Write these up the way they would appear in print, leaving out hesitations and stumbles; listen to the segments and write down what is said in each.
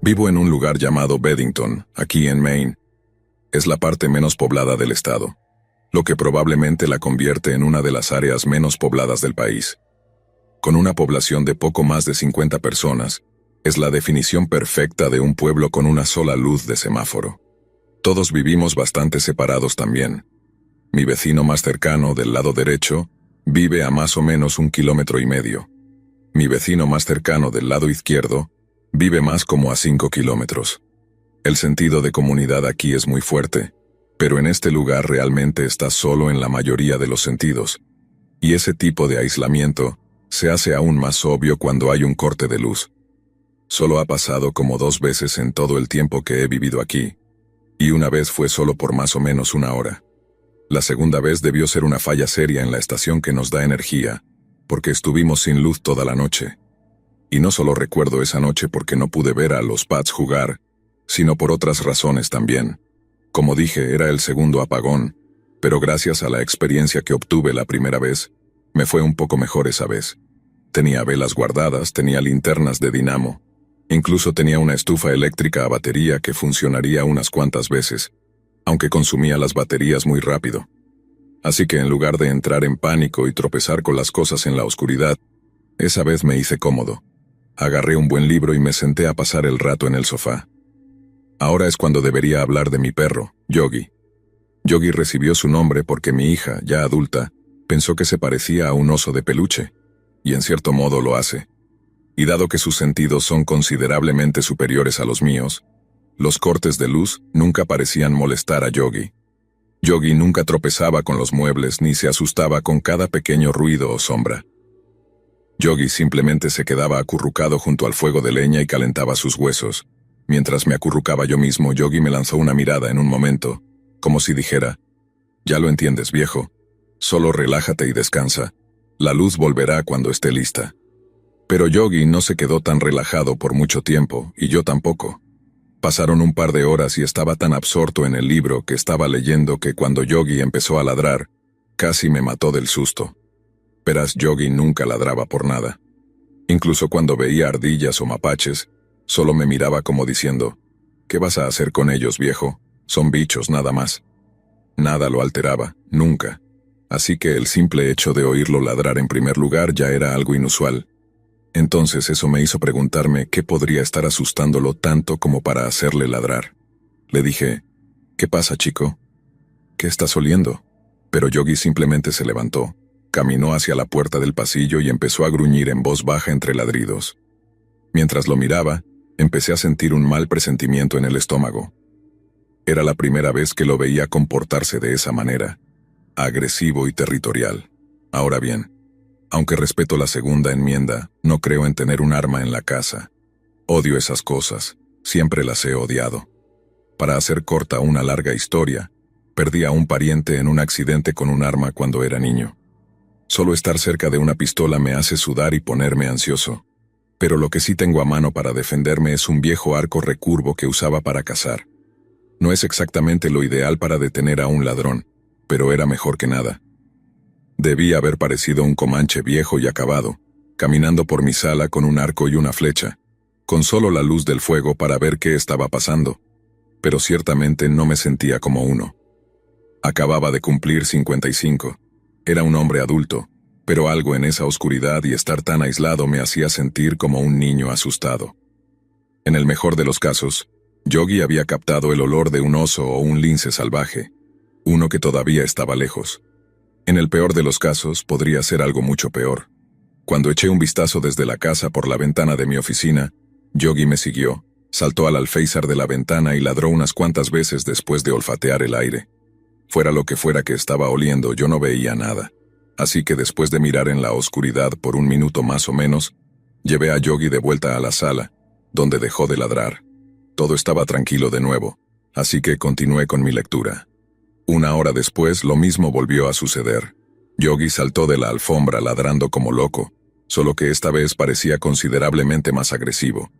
Vivo en un lugar llamado Beddington, aquí en Maine. Es la parte menos poblada del estado, lo que probablemente la convierte en una de las áreas menos pobladas del país. Con una población de poco más de 50 personas, es la definición perfecta de un pueblo con una sola luz de semáforo. Todos vivimos bastante separados también. Mi vecino más cercano, del lado derecho, vive a más o menos 1,5 kilómetros. Mi vecino más cercano, del lado izquierdo, vive más como a 5 kilómetros. El sentido de comunidad aquí es muy fuerte, pero en este lugar realmente estás solo en la mayoría de los sentidos, y ese tipo de aislamiento se hace aún más obvio cuando hay un corte de luz. Solo ha pasado como 2 veces en todo el tiempo que he vivido aquí, y una vez fue solo por más o menos 1 hora. La segunda vez debió ser una falla seria en la estación que nos da energía, porque estuvimos sin luz toda la noche. Y no solo recuerdo esa noche porque no pude ver a los Pats jugar, sino por otras razones también. Como dije, era el segundo apagón, pero gracias a la experiencia que obtuve la primera vez, me fue un poco mejor esa vez. Tenía velas guardadas, tenía linternas de dinamo, incluso tenía una estufa eléctrica a batería que funcionaría unas cuantas veces, aunque consumía las baterías muy rápido. Así que en lugar de entrar en pánico y tropezar con las cosas en la oscuridad, esa vez me hice cómodo. Agarré un buen libro y me senté a pasar el rato en el sofá. Ahora es cuando debería hablar de mi perro, Yogi. Yogi recibió su nombre porque mi hija, ya adulta, pensó que se parecía a un oso de peluche, y en cierto modo lo hace. Y dado que sus sentidos son considerablemente superiores a los míos, los cortes de luz nunca parecían molestar a Yogi. Yogi nunca tropezaba con los muebles ni se asustaba con cada pequeño ruido o sombra. Yogi simplemente se quedaba acurrucado junto al fuego de leña y calentaba sus huesos. Mientras me acurrucaba yo mismo, Yogi me lanzó una mirada en un momento, como si dijera: «Ya lo entiendes, viejo. Solo relájate y descansa. La luz volverá cuando esté lista». Pero Yogi no se quedó tan relajado por mucho tiempo, y yo tampoco. Pasaron un par de horas y estaba tan absorto en el libro que estaba leyendo que cuando Yogi empezó a ladrar, casi me mató del susto. Verás, Yogi nunca ladraba por nada. Incluso cuando veía ardillas o mapaches, solo me miraba como diciendo: «¿Qué vas a hacer con ellos, viejo? Son bichos nada más». Nada lo alteraba, nunca. Así que el simple hecho de oírlo ladrar en primer lugar ya era algo inusual. Entonces eso me hizo preguntarme qué podría estar asustándolo tanto como para hacerle ladrar. Le dije: «¿Qué pasa, chico? ¿Qué estás oliendo?». Pero Yogi simplemente se levantó, caminó hacia la puerta del pasillo y empezó a gruñir en voz baja entre ladridos. Mientras lo miraba, empecé a sentir un mal presentimiento en el estómago. Era la primera vez que lo veía comportarse de esa manera, agresivo y territorial. Ahora bien, aunque respeto la segunda enmienda, no creo en tener un arma en la casa. Odio esas cosas, siempre las he odiado. Para hacer corta una larga historia, perdí a un pariente en un accidente con un arma cuando era niño. Solo estar cerca de una pistola me hace sudar y ponerme ansioso. Pero lo que sí tengo a mano para defenderme es un viejo arco recurvo que usaba para cazar. No es exactamente lo ideal para detener a un ladrón, pero era mejor que nada. Debía haber parecido un comanche viejo y acabado, caminando por mi sala con un arco y una flecha, con solo la luz del fuego para ver qué estaba pasando. Pero ciertamente no me sentía como uno. Acababa de cumplir 55. Era un hombre adulto, pero algo en esa oscuridad y estar tan aislado me hacía sentir como un niño asustado. En el mejor de los casos, Yogi había captado el olor de un oso o un lince salvaje, uno que todavía estaba lejos. En el peor de los casos, podría ser algo mucho peor. Cuando eché un vistazo desde la casa por la ventana de mi oficina, Yogi me siguió, saltó al alféizar de la ventana y ladró unas cuantas veces después de olfatear el aire. Fuera lo que fuera que estaba oliendo, yo no veía nada. Así que después de mirar en la oscuridad por 1 minuto más o menos, llevé a Yogi de vuelta a la sala, donde dejó de ladrar. Todo estaba tranquilo de nuevo, así que continué con mi lectura. 1 hora después, lo mismo volvió a suceder. Yogi saltó de la alfombra ladrando como loco, solo que esta vez parecía considerablemente más agresivo.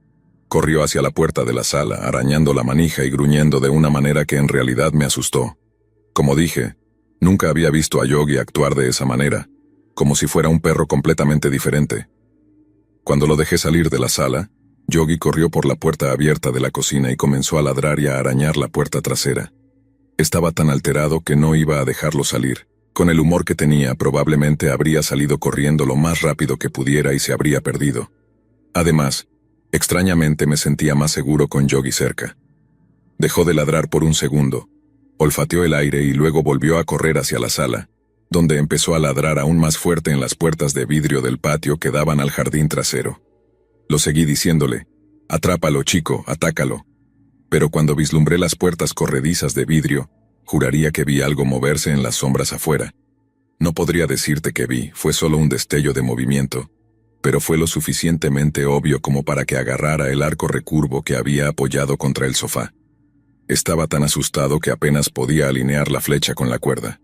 Corrió hacia la puerta de la sala, arañando la manija y gruñendo de una manera que en realidad me asustó. Como dije, nunca había visto a Yogi actuar de esa manera, como si fuera un perro completamente diferente. Cuando lo dejé salir de la sala, Yogi corrió por la puerta abierta de la cocina y comenzó a ladrar y a arañar la puerta trasera. Estaba tan alterado que no iba a dejarlo salir. Con el humor que tenía, probablemente habría salido corriendo lo más rápido que pudiera y se habría perdido. Además, extrañamente me sentía más seguro con Yogi cerca. Dejó de ladrar por un segundo, olfateó el aire y luego volvió a correr hacia la sala, donde empezó a ladrar aún más fuerte en las puertas de vidrio del patio que daban al jardín trasero. Lo seguí diciéndole, «Atrápalo, chico, atácalo». Pero cuando vislumbré las puertas corredizas de vidrio, juraría que vi algo moverse en las sombras afuera. No podría decirte que vi, fue solo un destello de movimiento, pero fue lo suficientemente obvio como para que agarrara el arco recurvo que había apoyado contra el sofá. Estaba tan asustado que apenas podía alinear la flecha con la cuerda.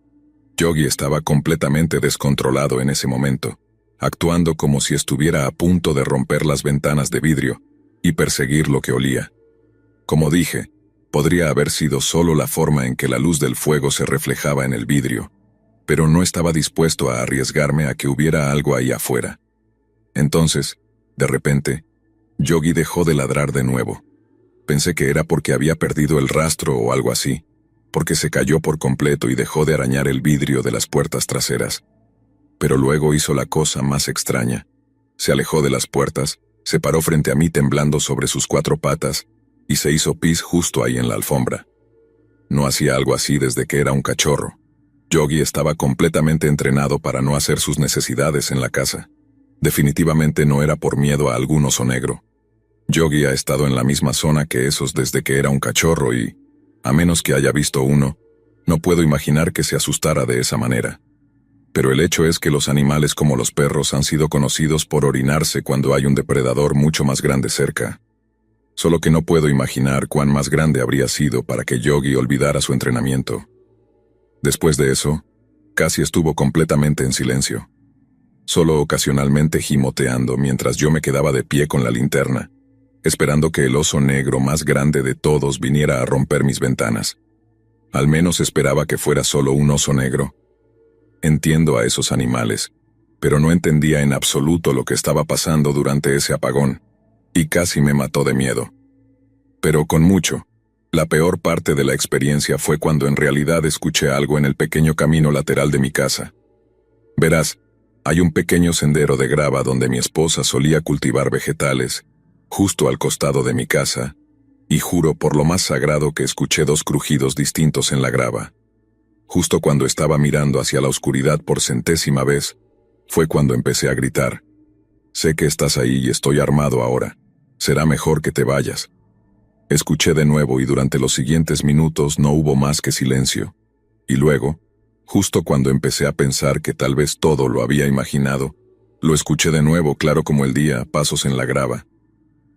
Yogi estaba completamente descontrolado en ese momento, actuando como si estuviera a punto de romper las ventanas de vidrio y perseguir lo que olía. Como dije, podría haber sido solo la forma en que la luz del fuego se reflejaba en el vidrio, pero no estaba dispuesto a arriesgarme a que hubiera algo ahí afuera. Entonces, de repente, Yogi dejó de ladrar de nuevo. Pensé que era porque había perdido el rastro o algo así, porque se cayó por completo y dejó de arañar el vidrio de las puertas traseras. Pero luego hizo la cosa más extraña. Se alejó de las puertas, se paró frente a mí temblando sobre sus 4 patas y se hizo pis justo ahí en la alfombra. No hacía algo así desde que era un cachorro. Yogi estaba completamente entrenado para no hacer sus necesidades en la casa. Definitivamente no era por miedo a algún oso negro. Yogi ha estado en la misma zona que esos desde que era un cachorro y, a menos que haya visto uno, no puedo imaginar que se asustara de esa manera. Pero el hecho es que los animales como los perros han sido conocidos por orinarse cuando hay un depredador mucho más grande cerca. Solo que no puedo imaginar cuán más grande habría sido para que Yogi olvidara su entrenamiento. Después de eso, casi estuvo completamente en silencio, solo ocasionalmente gimoteando mientras yo me quedaba de pie con la linterna, esperando que el oso negro más grande de todos viniera a romper mis ventanas. Al menos esperaba que fuera solo un oso negro. Entiendo a esos animales, pero no entendía en absoluto lo que estaba pasando durante ese apagón, y casi me mató de miedo. Pero con mucho, la peor parte de la experiencia fue cuando en realidad escuché algo en el pequeño camino lateral de mi casa. Verás, hay un pequeño sendero de grava donde mi esposa solía cultivar vegetales, justo al costado de mi casa, y juro por lo más sagrado que escuché 2 crujidos distintos en la grava. Justo cuando estaba mirando hacia la oscuridad por 100ª vez, fue cuando empecé a gritar. «Sé que estás ahí y estoy armado ahora. Será mejor que te vayas». Escuché de nuevo y durante los siguientes minutos no hubo más que silencio. Y luego, justo cuando empecé a pensar que tal vez todo lo había imaginado, lo escuché de nuevo claro como el día, pasos en la grava.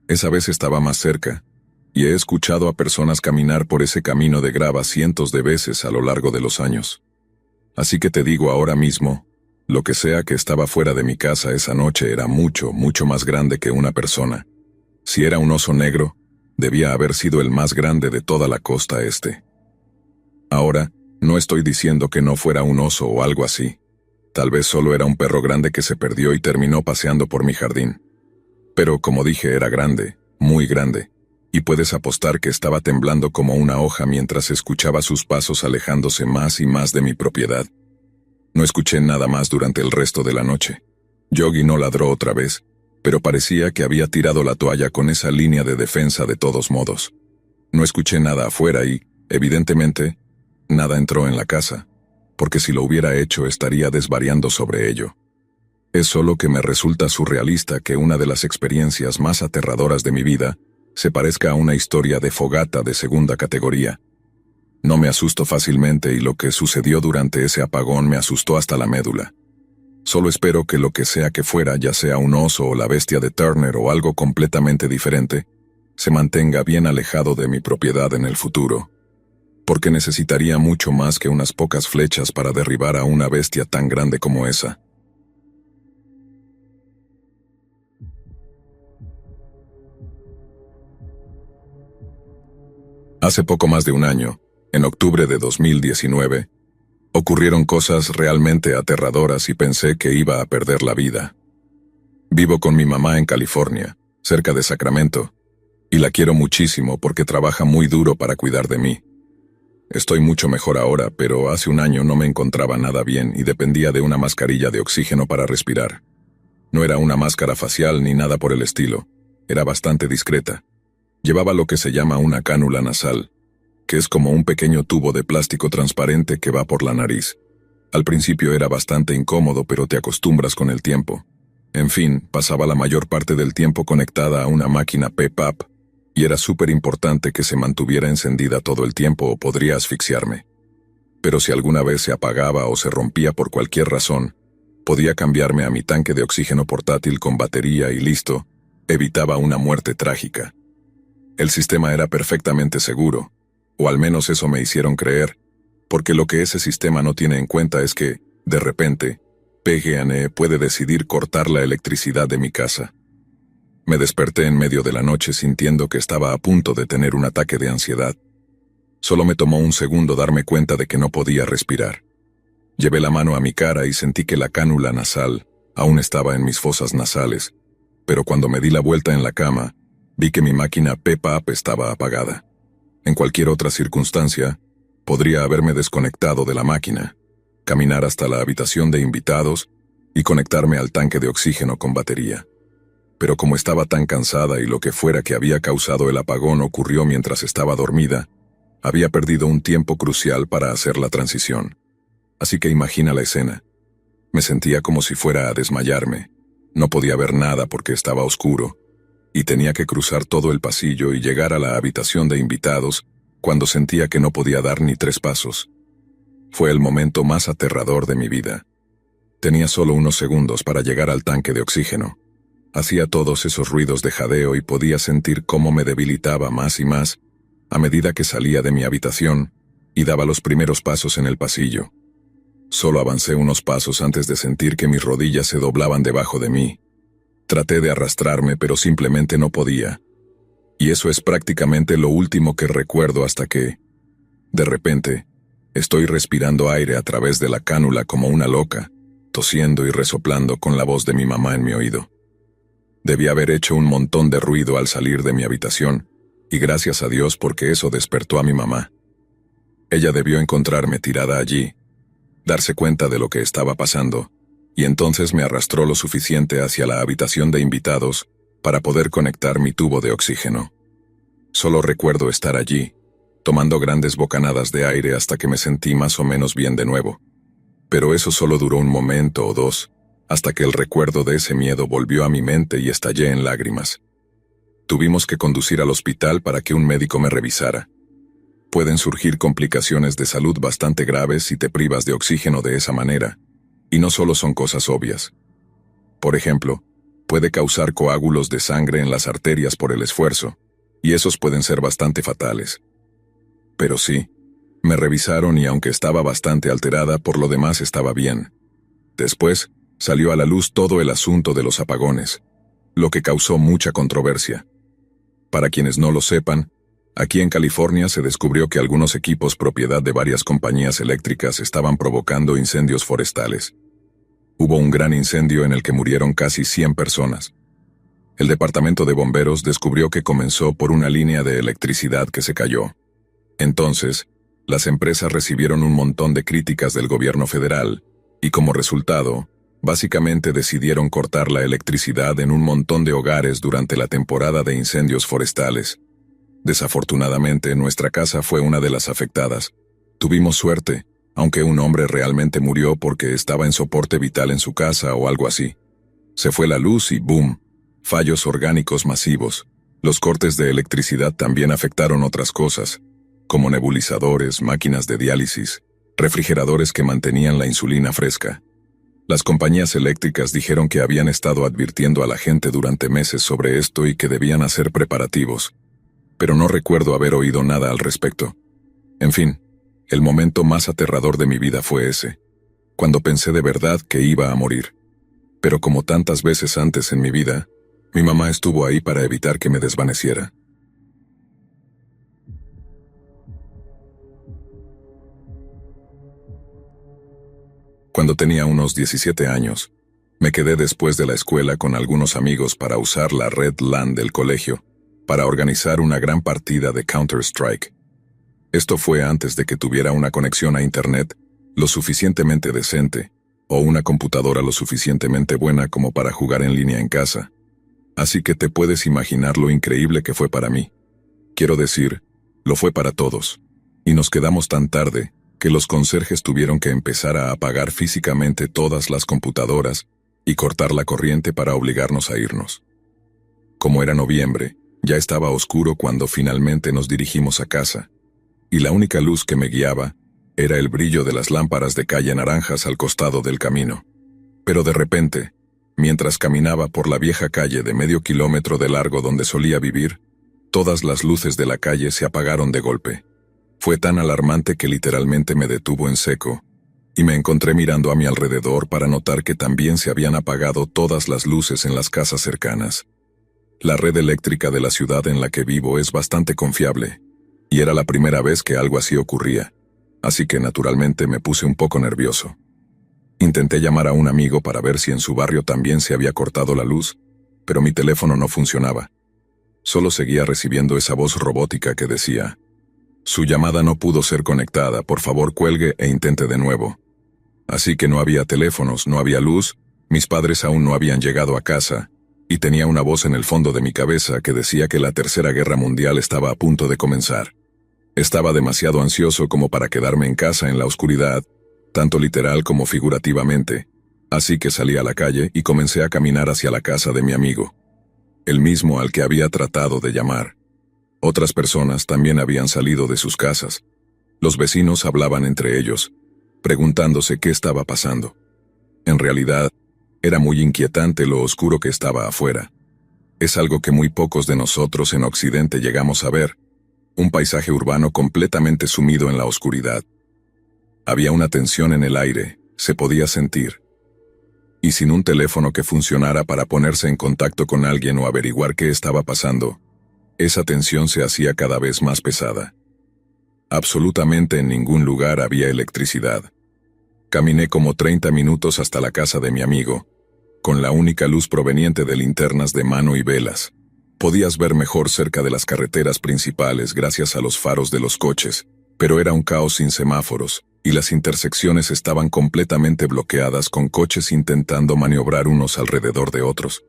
Esa vez estaba más cerca, y he escuchado a personas caminar por ese camino de grava cientos de veces a lo largo de los años. Así que te digo ahora mismo, lo que sea que estaba fuera de mi casa esa noche era mucho, mucho más grande que una persona. Si era un oso negro, debía haber sido el más grande de toda la costa este. Ahora, no estoy diciendo que no fuera un oso o algo así. Tal vez solo era un perro grande que se perdió y terminó paseando por mi jardín. Pero como dije, era grande, muy grande, y puedes apostar que estaba temblando como una hoja mientras escuchaba sus pasos alejándose más y más de mi propiedad. No escuché nada más durante el resto de la noche. Yogi no ladró otra vez, pero parecía que había tirado la toalla con esa línea de defensa de todos modos. No escuché nada afuera y, evidentemente, nada entró en la casa, porque si lo hubiera hecho estaría desvariando sobre ello. Es solo que me resulta surrealista que una de las experiencias más aterradoras de mi vida se parezca a una historia de fogata de segunda categoría. No me asusto fácilmente y lo que sucedió durante ese apagón me asustó hasta la médula. Solo espero que lo que sea que fuera, ya sea un oso o la bestia de Turner o algo completamente diferente, se mantenga bien alejado de mi propiedad en el futuro. Porque necesitaría mucho más que unas pocas flechas para derribar a una bestia tan grande como esa. Hace poco más de un año, en octubre de 2019, ocurrieron cosas realmente aterradoras y pensé que iba a perder la vida. Vivo con mi mamá en California, cerca de Sacramento, y la quiero muchísimo porque trabaja muy duro para cuidar de mí. Estoy mucho mejor ahora, pero hace un año no me encontraba nada bien y dependía de una mascarilla de oxígeno para respirar. No era una máscara facial ni nada por el estilo, era bastante discreta. Llevaba lo que se llama una cánula nasal, que es como un pequeño tubo de plástico transparente que va por la nariz. Al principio era bastante incómodo, pero te acostumbras con el tiempo. En fin, pasaba la mayor parte del tiempo conectada a una máquina PPAP, y era súper importante que se mantuviera encendida todo el tiempo o podría asfixiarme. Pero si alguna vez se apagaba o se rompía por cualquier razón, podía cambiarme a mi tanque de oxígeno portátil con batería y listo, evitaba una muerte trágica. El sistema era perfectamente seguro, o al menos eso me hicieron creer, porque lo que ese sistema no tiene en cuenta es que, de repente, PG&E puede decidir cortar la electricidad de mi casa. Me desperté en medio de la noche sintiendo que estaba a punto de tener un ataque de ansiedad. Solo me tomó un segundo darme cuenta de que no podía respirar. Llevé la mano a mi cara y sentí que la cánula nasal aún estaba en mis fosas nasales, pero cuando me di la vuelta en la cama, vi que mi máquina PPAP estaba apagada. En cualquier otra circunstancia, podría haberme desconectado de la máquina, caminar hasta la habitación de invitados y conectarme al tanque de oxígeno con batería. Pero como estaba tan cansada y lo que fuera que había causado el apagón ocurrió mientras estaba dormida, había perdido un tiempo crucial para hacer la transición. Así que imagina la escena. Me sentía como si fuera a desmayarme. No podía ver nada porque estaba oscuro, y tenía que cruzar todo el pasillo y llegar a la habitación de invitados cuando sentía que no podía dar ni 3 pasos. Fue el momento más aterrador de mi vida. Tenía solo unos segundos para llegar al tanque de oxígeno. Hacía todos esos ruidos de jadeo y podía sentir cómo me debilitaba más y más a medida que salía de mi habitación y daba los primeros pasos en el pasillo. Solo avancé unos pasos antes de sentir que mis rodillas se doblaban debajo de mí. Traté de arrastrarme, pero simplemente no podía. Y eso es prácticamente lo último que recuerdo hasta que, de repente, estoy respirando aire a través de la cánula como una loca, tosiendo y resoplando con la voz de mi mamá en mi oído. Debí haber hecho un montón de ruido al salir de mi habitación, y gracias a Dios porque eso despertó a mi mamá. Ella debió encontrarme tirada allí, darse cuenta de lo que estaba pasando, y entonces me arrastró lo suficiente hacia la habitación de invitados para poder conectar mi tubo de oxígeno. Solo recuerdo estar allí, tomando grandes bocanadas de aire hasta que me sentí más o menos bien de nuevo. Pero eso solo duró un momento o dos, hasta que el recuerdo de ese miedo volvió a mi mente y estallé en lágrimas. Tuvimos que conducir al hospital para que un médico me revisara. Pueden surgir complicaciones de salud bastante graves si te privas de oxígeno de esa manera, y no solo son cosas obvias. Por ejemplo, puede causar coágulos de sangre en las arterias por el esfuerzo, y esos pueden ser bastante fatales. Pero sí, me revisaron y aunque estaba bastante alterada, por lo demás estaba bien. Después, salió a la luz todo el asunto de los apagones, lo que causó mucha controversia. Para quienes no lo sepan, aquí en California se descubrió que algunos equipos propiedad de varias compañías eléctricas estaban provocando incendios forestales. Hubo un gran incendio en el que murieron casi 100 personas. El departamento de bomberos descubrió que comenzó por una línea de electricidad que se cayó. Entonces, las empresas recibieron un montón de críticas del gobierno federal, y como resultado, básicamente decidieron cortar la electricidad en un montón de hogares durante la temporada de incendios forestales. Desafortunadamente, nuestra casa fue una de las afectadas. Tuvimos suerte, aunque un hombre realmente murió porque estaba en soporte vital en su casa o algo así. Se fue la luz y ¡boom! Fallos orgánicos masivos. Los cortes de electricidad también afectaron otras cosas, como nebulizadores, máquinas de diálisis, refrigeradores que mantenían la insulina fresca. Las compañías eléctricas dijeron que habían estado advirtiendo a la gente durante meses sobre esto y que debían hacer preparativos, pero no recuerdo haber oído nada al respecto. En fin, el momento más aterrador de mi vida fue ese, cuando pensé de verdad que iba a morir. Pero como tantas veces antes en mi vida, mi mamá estuvo ahí para evitar que me desvaneciera. Cuando tenía unos 17 años, Me quedé después de la escuela con algunos amigos para usar la red LAN del colegio, para organizar una gran partida de Counter-Strike. Esto fue antes de que tuviera una conexión a Internet lo suficientemente decente, o una computadora lo suficientemente buena como para jugar en línea en casa. Así que te puedes imaginar lo increíble que fue para mí. Quiero decir, lo fue para todos. Y nos quedamos tan tarde que los conserjes tuvieron que empezar a apagar físicamente todas las computadoras y cortar la corriente para obligarnos a irnos. Como era noviembre, ya estaba oscuro cuando finalmente nos dirigimos a casa, y la única luz que me guiaba era el brillo de las lámparas de calle naranjas al costado del camino. Pero de repente, mientras caminaba por la vieja calle de medio kilómetro de largo donde solía vivir, todas las luces de la calle se apagaron de golpe. Fue tan alarmante que literalmente me detuvo en seco, y me encontré mirando a mi alrededor para notar que también se habían apagado todas las luces en las casas cercanas. La red eléctrica de la ciudad en la que vivo es bastante confiable, y era la primera vez que algo así ocurría, así que naturalmente me puse un poco nervioso. Intenté llamar a un amigo para ver si en su barrio también se había cortado la luz, pero mi teléfono no funcionaba. Solo seguía recibiendo esa voz robótica que decía: «Su llamada no pudo ser conectada, por favor cuelgue e intente de nuevo». Así que no había teléfonos, no había luz, mis padres aún no habían llegado a casa, y tenía una voz en el fondo de mi cabeza que decía que la Tercera Guerra Mundial estaba a punto de comenzar. Estaba demasiado ansioso como para quedarme en casa en la oscuridad, tanto literal como figurativamente, así que salí a la calle y comencé a caminar hacia la casa de mi amigo, el mismo al que había tratado de llamar. Otras personas también habían salido de sus casas. Los vecinos hablaban entre ellos, preguntándose qué estaba pasando. En realidad, era muy inquietante lo oscuro que estaba afuera. Es algo que muy pocos de nosotros en Occidente llegamos a ver, un paisaje urbano completamente sumido en la oscuridad. Había una tensión en el aire, se podía sentir. Y sin un teléfono que funcionara para ponerse en contacto con alguien o averiguar qué estaba pasando, esa tensión se hacía cada vez más pesada. Absolutamente en ningún lugar había electricidad. Caminé como 30 minutos hasta la casa de mi amigo, con la única luz proveniente de linternas de mano y velas. Podías ver mejor cerca de las carreteras principales gracias a los faros de los coches, pero era un caos sin semáforos, y las intersecciones estaban completamente bloqueadas con coches intentando maniobrar unos alrededor de otros.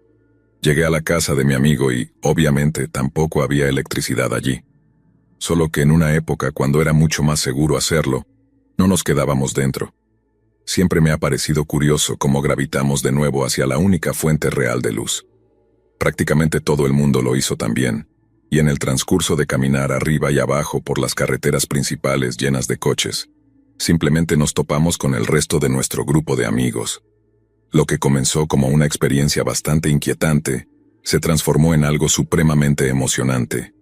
Llegué a la casa de mi amigo y, obviamente, tampoco había electricidad allí. Solo que en una época cuando era mucho más seguro hacerlo, no nos quedábamos dentro. Siempre me ha parecido curioso cómo gravitamos de nuevo hacia la única fuente real de luz. Prácticamente todo el mundo lo hizo también, y en el transcurso de caminar arriba y abajo por las carreteras principales llenas de coches, simplemente nos topamos con el resto de nuestro grupo de amigos. Lo que comenzó como una experiencia bastante inquietante, se transformó en algo supremamente emocionante.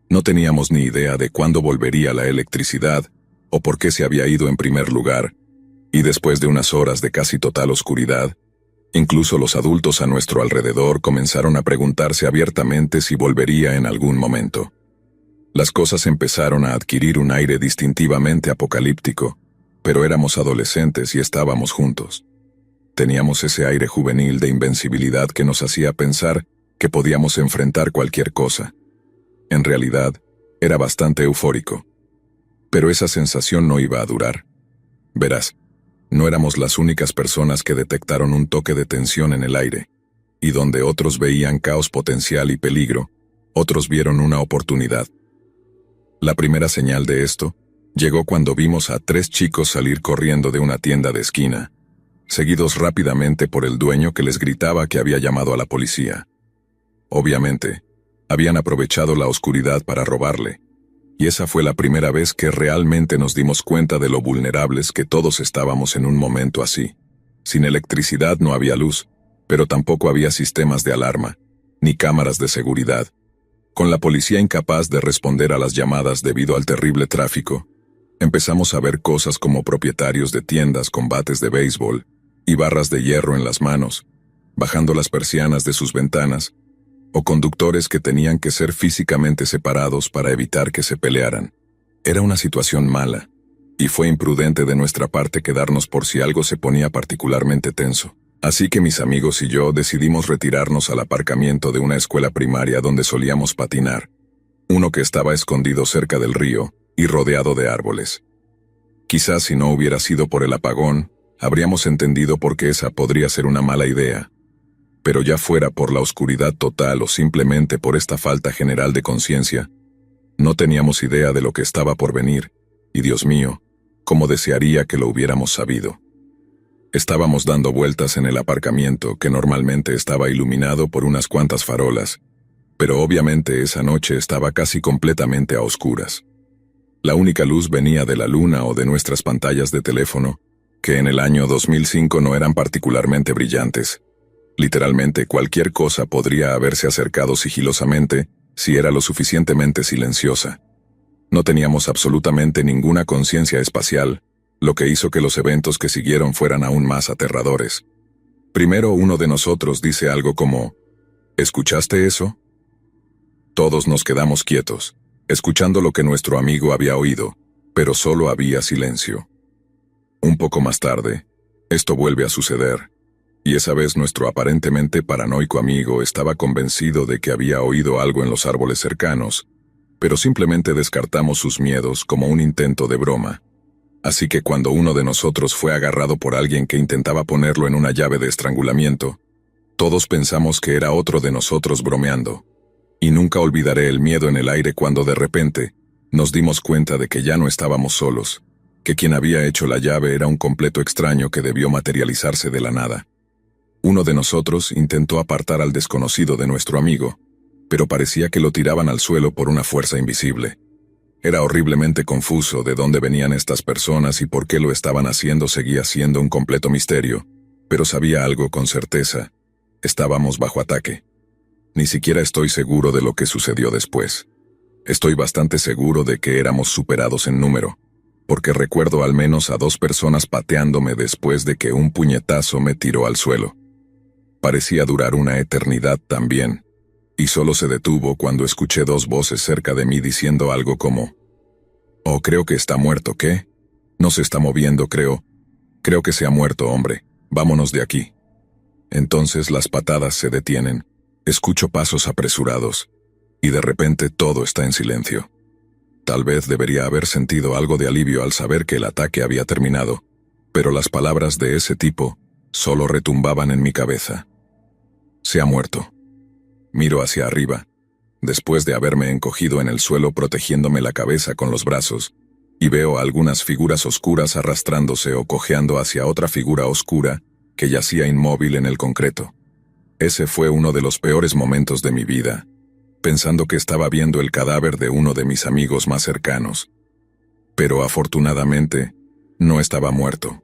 No teníamos ni idea de cuándo volvería la electricidad, o por qué se había ido en primer lugar, y después de unas horas de casi total oscuridad, incluso los adultos a nuestro alrededor comenzaron a preguntarse abiertamente si volvería en algún momento. Las cosas empezaron a adquirir un aire distintivamente apocalíptico, pero éramos adolescentes y estábamos juntos. Teníamos ese aire juvenil de invencibilidad que nos hacía pensar que podíamos enfrentar cualquier cosa. En realidad, era bastante eufórico. Pero esa sensación no iba a durar. Verás, no éramos las únicas personas que detectaron un toque de tensión en el aire, y donde otros veían caos potencial y peligro, otros vieron una oportunidad. La primera señal de esto llegó cuando vimos a 3 chicos salir corriendo de una tienda de esquina, seguidos rápidamente por el dueño que les gritaba que había llamado a la policía. Obviamente, habían aprovechado la oscuridad para robarle, y esa fue la primera vez que realmente nos dimos cuenta de lo vulnerables que todos estábamos en un momento así. Sin electricidad no había luz, pero tampoco había sistemas de alarma, ni cámaras de seguridad. Con la policía incapaz de responder a las llamadas debido al terrible tráfico, empezamos a ver cosas como propietarios de tiendas con bates de béisbol y barras de hierro en las manos, bajando las persianas de sus ventanas, o conductores que tenían que ser físicamente separados para evitar que se pelearan. Era una situación mala, y fue imprudente de nuestra parte quedarnos por si algo se ponía particularmente tenso. Así que mis amigos y yo decidimos retirarnos al aparcamiento de una escuela primaria donde solíamos patinar, uno que estaba escondido cerca del río y rodeado de árboles. Quizás si no hubiera sido por el apagón, habríamos entendido por qué esa podría ser una mala idea. Pero ya fuera por la oscuridad total o simplemente por esta falta general de conciencia, no teníamos idea de lo que estaba por venir, y Dios mío, cómo desearía que lo hubiéramos sabido. Estábamos dando vueltas en el aparcamiento que normalmente estaba iluminado por unas cuantas farolas, pero obviamente esa noche estaba casi completamente a oscuras. La única luz venía de la luna o de nuestras pantallas de teléfono, que en el año 2005 no eran particularmente brillantes. Literalmente cualquier cosa podría haberse acercado sigilosamente si era lo suficientemente silenciosa. No teníamos absolutamente ninguna conciencia espacial, lo que hizo que los eventos que siguieron fueran aún más aterradores. Primero uno de nosotros dice algo como, ¿escuchaste eso? Todos nos quedamos quietos, escuchando lo que nuestro amigo había oído, pero solo había silencio. Un poco más tarde, esto vuelve a suceder, y esa vez nuestro aparentemente paranoico amigo estaba convencido de que había oído algo en los árboles cercanos, pero simplemente descartamos sus miedos como un intento de broma. Así que cuando uno de nosotros fue agarrado por alguien que intentaba ponerlo en una llave de estrangulamiento, todos pensamos que era otro de nosotros bromeando. Y nunca olvidaré el miedo en el aire cuando de repente nos dimos cuenta de que ya no estábamos solos, que quien había hecho la llave era un completo extraño que debió materializarse de la nada. Uno de nosotros intentó apartar al desconocido de nuestro amigo, pero parecía que lo tiraban al suelo por una fuerza invisible. Era horriblemente confuso de dónde venían estas personas y por qué lo estaban haciendo seguía siendo un completo misterio, pero sabía algo con certeza: estábamos bajo ataque. Ni siquiera estoy seguro de lo que sucedió después. Estoy bastante seguro de que éramos superados en número, porque recuerdo al menos a 2 personas pateándome después de que un puñetazo me tiró al suelo. Parecía durar una eternidad también, y solo se detuvo cuando escuché 2 voces cerca de mí diciendo algo como: «Oh, creo que está muerto, ¿qué? No se está moviendo, creo. Creo que se ha muerto, hombre. Vámonos de aquí». Entonces las patadas se detienen, escucho pasos apresurados, y de repente todo está en silencio. Tal vez debería haber sentido algo de alivio al saber que el ataque había terminado, pero las palabras de ese tipo solo retumbaban en mi cabeza. Se ha muerto. Miro hacia arriba, después de haberme encogido en el suelo protegiéndome la cabeza con los brazos, y veo a algunas figuras oscuras arrastrándose o cojeando hacia otra figura oscura que yacía inmóvil en el concreto. Ese fue uno de los peores momentos de mi vida, pensando que estaba viendo el cadáver de uno de mis amigos más cercanos. Pero afortunadamente, no estaba muerto.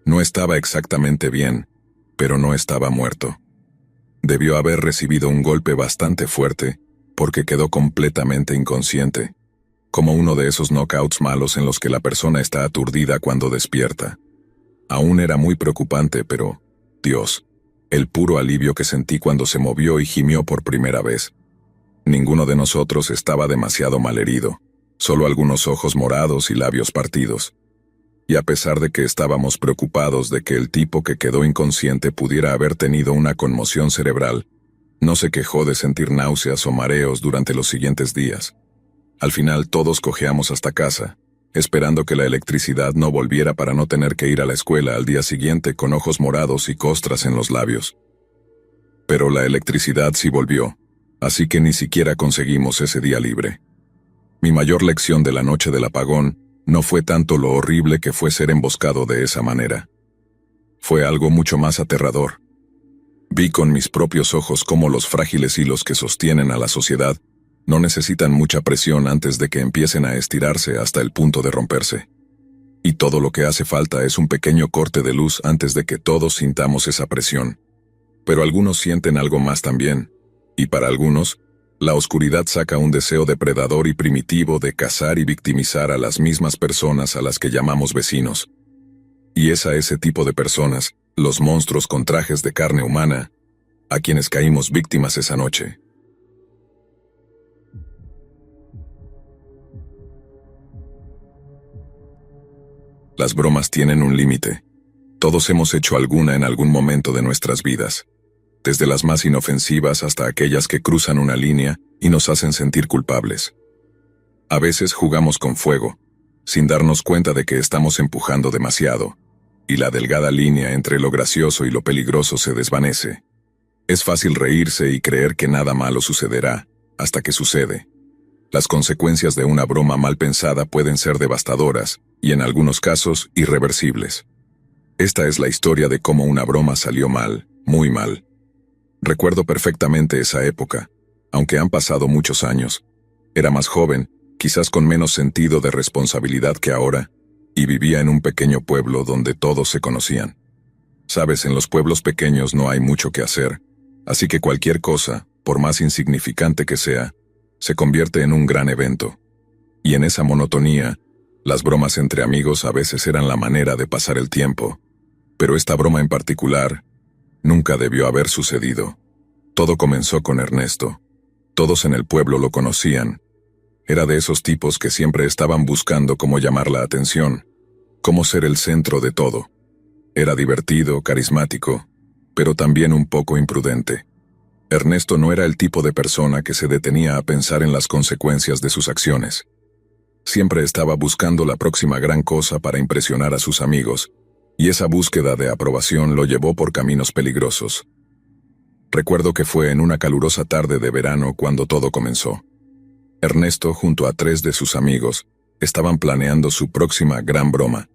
No estaba exactamente bien, pero no estaba muerto. Debió haber recibido un golpe bastante fuerte, porque quedó completamente inconsciente, como uno de esos knockouts malos en los que la persona está aturdida cuando despierta. Aún era muy preocupante, pero, Dios, el puro alivio que sentí cuando se movió y gimió por primera vez. Ninguno de nosotros estaba demasiado malherido, solo algunos ojos morados y labios partidos. Y a pesar de que estábamos preocupados de que el tipo que quedó inconsciente pudiera haber tenido una conmoción cerebral, no se quejó de sentir náuseas o mareos durante los siguientes días. Al final todos cojeamos hasta casa, esperando que la electricidad no volviera para no tener que ir a la escuela al día siguiente con ojos morados y costras en los labios. Pero la electricidad sí volvió, así que ni siquiera conseguimos ese día libre. Mi mayor lección de la noche del apagón no fue tanto lo horrible que fue ser emboscado de esa manera. Fue algo mucho más aterrador. Vi con mis propios ojos cómo los frágiles hilos que sostienen a la sociedad no necesitan mucha presión antes de que empiecen a estirarse hasta el punto de romperse. Y todo lo que hace falta es un pequeño corte de luz antes de que todos sintamos esa presión. Pero algunos sienten algo más también, y para algunos, la oscuridad saca un deseo depredador y primitivo de cazar y victimizar a las mismas personas a las que llamamos vecinos. Y es a ese tipo de personas, los monstruos con trajes de carne humana, a quienes caímos víctimas esa noche. Las bromas tienen un límite, Todos hemos hecho alguna en algún momento de nuestras vidas, desde las más inofensivas hasta aquellas que cruzan una línea y nos hacen sentir culpables. A veces jugamos con fuego, sin darnos cuenta de que estamos empujando demasiado, y la delgada línea entre lo gracioso y lo peligroso se desvanece. Es fácil reírse y creer que nada malo sucederá, hasta que sucede. Las consecuencias de una broma mal pensada pueden ser devastadoras, y en algunos casos, irreversibles. Esta es la historia de cómo una broma salió mal, muy mal. Recuerdo perfectamente esa época, aunque han pasado muchos años. Era más joven, quizás con menos sentido de responsabilidad que ahora, y vivía en un pequeño pueblo donde todos se conocían. Sabes, en los pueblos pequeños no hay mucho que hacer, así que cualquier cosa, por más insignificante que sea, se convierte en un gran evento. Y en esa monotonía, las bromas entre amigos a veces eran la manera de pasar el tiempo. Pero esta broma en particular, nunca debió haber sucedido. Todo comenzó con Ernesto. Todos en el pueblo lo conocían. Era de esos tipos que siempre estaban buscando cómo llamar la atención, cómo ser el centro de todo. Era divertido, carismático, pero también un poco imprudente. Ernesto no era el tipo de persona que se detenía a pensar en las consecuencias de sus acciones. Siempre estaba buscando la próxima gran cosa para impresionar a sus amigos, y esa búsqueda de aprobación lo llevó por caminos peligrosos. Recuerdo que fue en una calurosa tarde de verano cuando todo comenzó. Ernesto, junto a 3 de sus amigos, estaban planeando su próxima gran broma.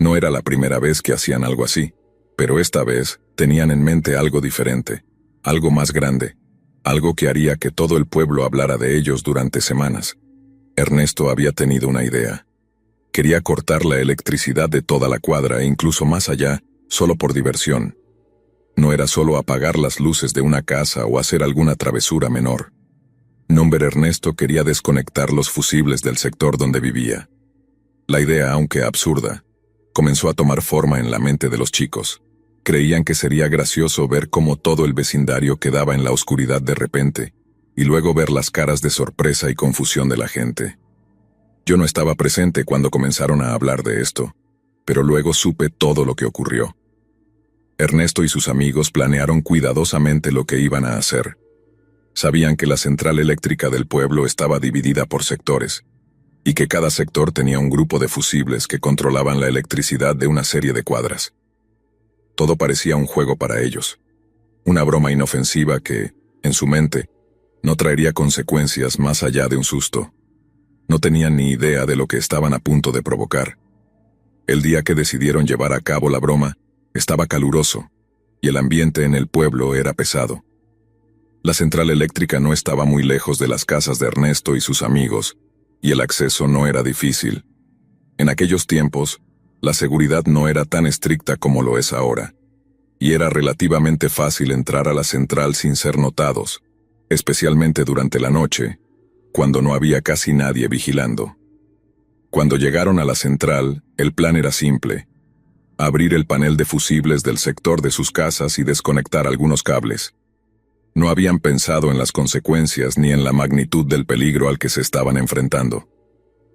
No era la primera vez que hacían algo así, pero esta vez tenían en mente algo diferente, algo más grande, algo que haría que todo el pueblo hablara de ellos durante semanas. Ernesto había tenido una idea. Quería cortar la electricidad de toda la cuadra e incluso más allá, solo por diversión. No era solo apagar las luces de una casa o hacer alguna travesura menor. Nombre Ernesto quería desconectar los fusibles del sector donde vivía. La idea, aunque absurda, comenzó a tomar forma en la mente de los chicos. Creían que sería gracioso ver cómo todo el vecindario quedaba en la oscuridad de repente, y luego ver las caras de sorpresa y confusión de la gente. Yo no estaba presente cuando comenzaron a hablar de esto, pero luego supe todo lo que ocurrió. Ernesto y sus amigos planearon cuidadosamente lo que iban a hacer. Sabían que la central eléctrica del pueblo estaba dividida por sectores, y que cada sector tenía un grupo de fusibles que controlaban la electricidad de una serie de cuadras. Todo parecía un juego para ellos, una broma inofensiva que, en su mente, no traería consecuencias más allá de un susto. No tenían ni idea de lo que estaban a punto de provocar. El día que decidieron llevar a cabo la broma, estaba caluroso, y el ambiente en el pueblo era pesado. La central eléctrica no estaba muy lejos de las casas de Ernesto y sus amigos, y el acceso no era difícil. En aquellos tiempos, la seguridad no era tan estricta como lo es ahora, y era relativamente fácil entrar a la central sin ser notados, especialmente durante la noche, cuando no había casi nadie vigilando. Cuando llegaron a la central, el plan era simple: abrir el panel de fusibles del sector de sus casas y desconectar algunos cables. No habían pensado en las consecuencias ni en la magnitud del peligro al que se estaban enfrentando.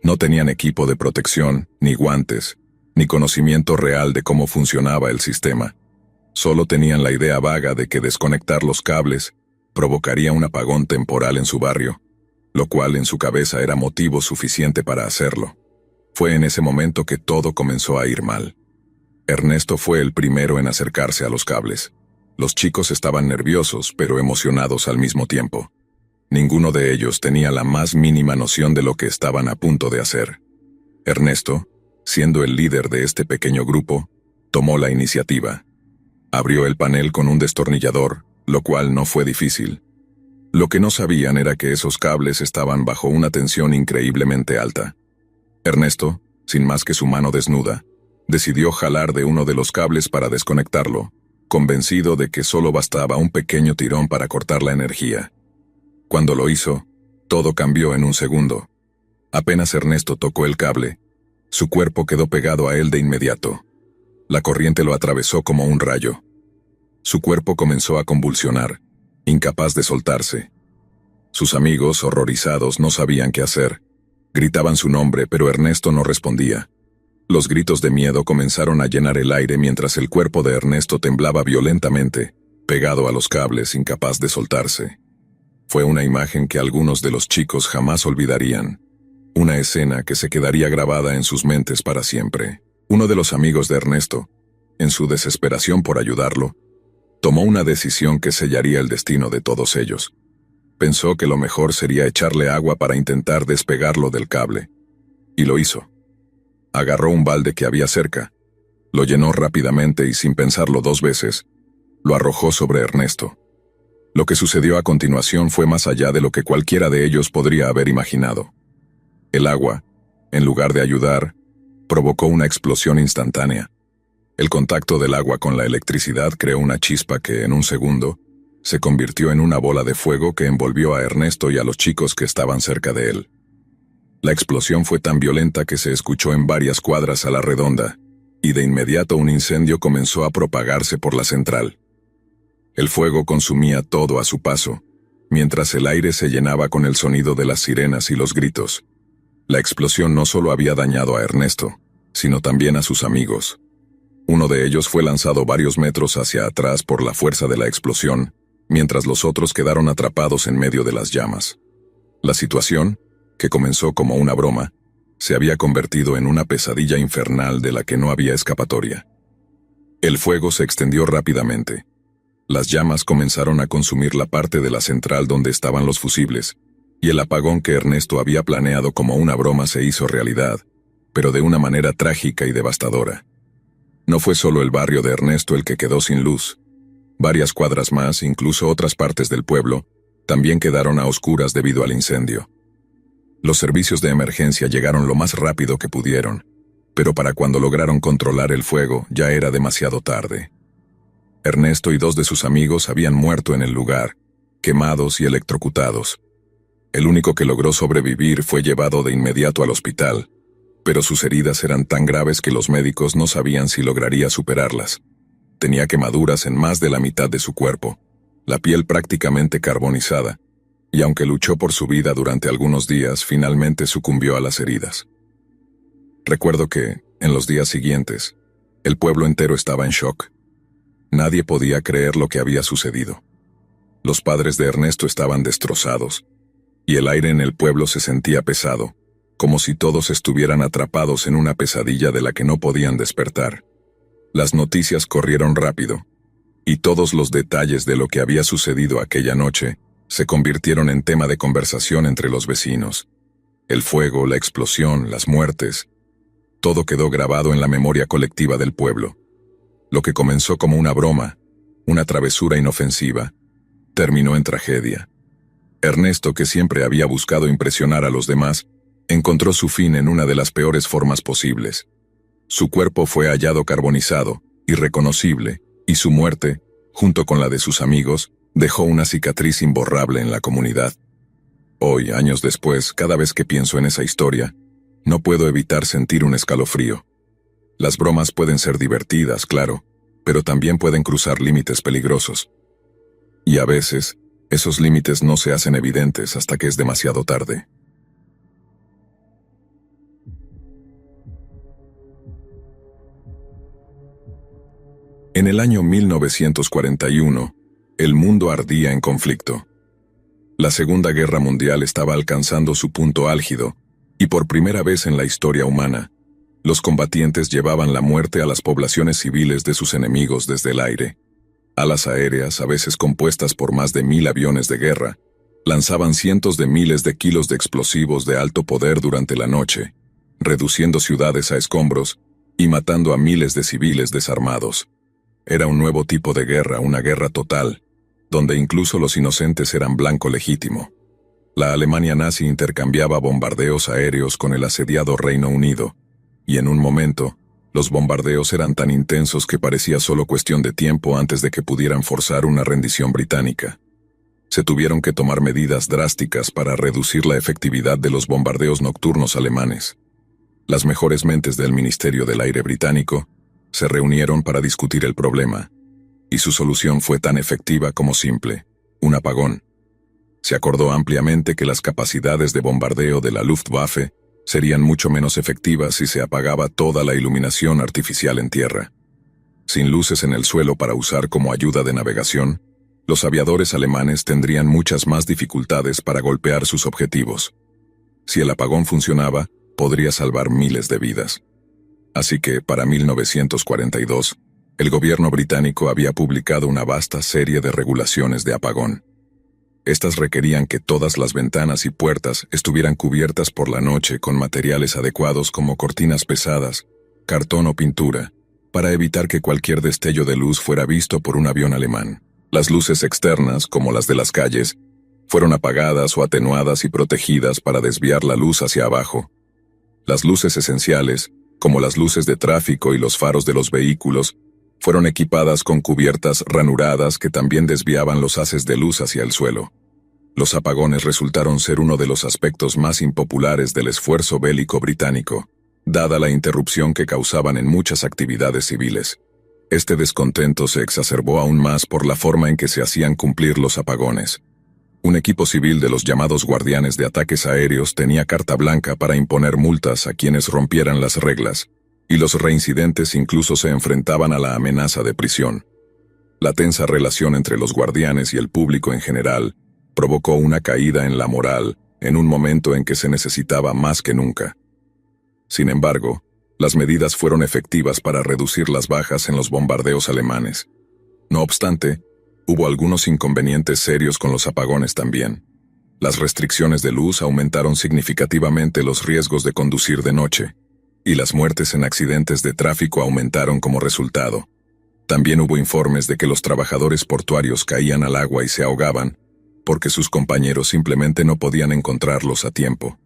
No tenían equipo de protección, ni guantes, ni conocimiento real de cómo funcionaba el sistema. Solo tenían la idea vaga de que desconectar los cables provocaría un apagón temporal en su barrio, lo cual en su cabeza era motivo suficiente para hacerlo. Fue en ese momento que todo comenzó a ir mal. Ernesto fue el primero en acercarse a los cables. Los chicos estaban nerviosos, pero emocionados al mismo tiempo. Ninguno de ellos tenía la más mínima noción de lo que estaban a punto de hacer. Ernesto, siendo el líder de este pequeño grupo, tomó la iniciativa. Abrió el panel con un destornillador, lo cual no fue difícil. Lo que no sabían era que esos cables estaban bajo una tensión increíblemente alta. Ernesto, sin más que su mano desnuda, decidió jalar de uno de los cables para desconectarlo, convencido de que solo bastaba un pequeño tirón para cortar la energía. Cuando lo hizo, todo cambió en un segundo. Apenas Ernesto tocó el cable, su cuerpo quedó pegado a él de inmediato. La corriente lo atravesó como un rayo. Su cuerpo comenzó a convulsionar, incapaz de soltarse. Sus amigos, horrorizados, no sabían qué hacer. Gritaban su nombre, pero Ernesto no respondía. Los gritos de miedo comenzaron a llenar el aire mientras el cuerpo de Ernesto temblaba violentamente, pegado a los cables, incapaz de soltarse. Fue una imagen que algunos de los chicos jamás olvidarían. Una escena que se quedaría grabada en sus mentes para siempre. Uno de los amigos de Ernesto, en su desesperación por ayudarlo, tomó una decisión que sellaría el destino de todos ellos. Pensó que lo mejor sería echarle agua para intentar despegarlo del cable. Y lo hizo. Agarró un balde que había cerca, lo llenó rápidamente y sin pensarlo 2 veces, lo arrojó sobre Ernesto. Lo que sucedió a continuación fue más allá de lo que cualquiera de ellos podría haber imaginado. El agua, en lugar de ayudar, provocó una explosión instantánea. El contacto del agua con la electricidad creó una chispa que, en un segundo, se convirtió en una bola de fuego que envolvió a Ernesto y a los chicos que estaban cerca de él. La explosión fue tan violenta que se escuchó en varias cuadras a la redonda, y de inmediato un incendio comenzó a propagarse por la central. El fuego consumía todo a su paso, mientras el aire se llenaba con el sonido de las sirenas y los gritos. La explosión no solo había dañado a Ernesto, sino también a sus amigos. Uno de ellos fue lanzado varios metros hacia atrás por la fuerza de la explosión, mientras los otros quedaron atrapados en medio de las llamas. La situación, que comenzó como una broma, se había convertido en una pesadilla infernal de la que no había escapatoria. El fuego se extendió rápidamente. Las llamas comenzaron a consumir la parte de la central donde estaban los fusibles, y el apagón que Ernesto había planeado como una broma se hizo realidad, pero de una manera trágica y devastadora. No fue solo el barrio de Ernesto el que quedó sin luz. Varias cuadras más, incluso otras partes del pueblo, también quedaron a oscuras debido al incendio. Los servicios de emergencia llegaron lo más rápido que pudieron, pero para cuando lograron controlar el fuego ya era demasiado tarde. Ernesto y 2 de sus amigos habían muerto en el lugar, quemados y electrocutados. El único que logró sobrevivir fue llevado de inmediato al hospital, pero sus heridas eran tan graves que los médicos no sabían si lograría superarlas. Tenía quemaduras en más de la mitad de su cuerpo, la piel prácticamente carbonizada, y aunque luchó por su vida durante algunos días, finalmente sucumbió a las heridas. Recuerdo que, en los días siguientes, el pueblo entero estaba en shock. Nadie podía creer lo que había sucedido. Los padres de Ernesto estaban destrozados, y el aire en el pueblo se sentía pesado, como si todos estuvieran atrapados en una pesadilla de la que no podían despertar. Las noticias corrieron rápido, y todos los detalles de lo que había sucedido aquella noche se convirtieron en tema de conversación entre los vecinos. El fuego, la explosión, las muertes, todo quedó grabado en la memoria colectiva del pueblo. Lo que comenzó como una broma, una travesura inofensiva, terminó en tragedia. Ernesto, que siempre había buscado impresionar a los demás, encontró su fin en una de las peores formas posibles. Su cuerpo fue hallado carbonizado, irreconocible, y su muerte, junto con la de sus amigos, dejó una cicatriz imborrable en la comunidad. Hoy, años después, cada vez que pienso en esa historia, no puedo evitar sentir un escalofrío. Las bromas pueden ser divertidas, claro, pero también pueden cruzar límites peligrosos. Y a veces, esos límites no se hacen evidentes hasta que es demasiado tarde. En el año 1941, el mundo ardía en conflicto. La Segunda Guerra Mundial estaba alcanzando su punto álgido, y por primera vez en la historia humana, los combatientes llevaban la muerte a las poblaciones civiles de sus enemigos desde el aire. Alas aéreas, a veces compuestas por más de 1000 aviones de guerra, lanzaban cientos de miles de kilos de explosivos de alto poder durante la noche, reduciendo ciudades a escombros y matando a miles de civiles desarmados. Era un nuevo tipo de guerra, una guerra total, donde incluso los inocentes eran blanco legítimo. La Alemania nazi intercambiaba bombardeos aéreos con el asediado Reino Unido, y en un momento, los bombardeos eran tan intensos que parecía solo cuestión de tiempo antes de que pudieran forzar una rendición británica. Se tuvieron que tomar medidas drásticas para reducir la efectividad de los bombardeos nocturnos alemanes. Las mejores mentes del Ministerio del Aire británico se reunieron para discutir el problema, y su solución fue tan efectiva como simple: un apagón. Se acordó ampliamente que las capacidades de bombardeo de la Luftwaffe serían mucho menos efectivas si se apagaba toda la iluminación artificial en tierra. Sin luces en el suelo para usar como ayuda de navegación, los aviadores alemanes tendrían muchas más dificultades para golpear sus objetivos. Si el apagón funcionaba, podría salvar miles de vidas. Así que, para 1942, el gobierno británico había publicado una vasta serie de regulaciones de apagón. Estas requerían que todas las ventanas y puertas estuvieran cubiertas por la noche con materiales adecuados como cortinas pesadas, cartón o pintura, para evitar que cualquier destello de luz fuera visto por un avión alemán. Las luces externas, como las de las calles, fueron apagadas o atenuadas y protegidas para desviar la luz hacia abajo. Las luces esenciales, como las luces de tráfico y los faros de los vehículos, fueron equipadas con cubiertas ranuradas que también desviaban los haces de luz hacia el suelo. Los apagones resultaron ser uno de los aspectos más impopulares del esfuerzo bélico británico, dada la interrupción que causaban en muchas actividades civiles. Este descontento se exacerbó aún más por la forma en que se hacían cumplir los apagones. Un equipo civil de los llamados guardianes de ataques aéreos tenía carta blanca para imponer multas a quienes rompieran las reglas, y los reincidentes incluso se enfrentaban a la amenaza de prisión. La tensa relación entre los guardianes y el público en general provocó una caída en la moral en un momento en que se necesitaba más que nunca. Sin embargo, las medidas fueron efectivas para reducir las bajas en los bombardeos alemanes. No obstante, hubo algunos inconvenientes serios con los apagones también. Las restricciones de luz aumentaron significativamente los riesgos de conducir de noche, y las muertes en accidentes de tráfico aumentaron como resultado. También hubo informes de que los trabajadores portuarios caían al agua y se ahogaban, porque sus compañeros simplemente no podían encontrarlos a tiempo.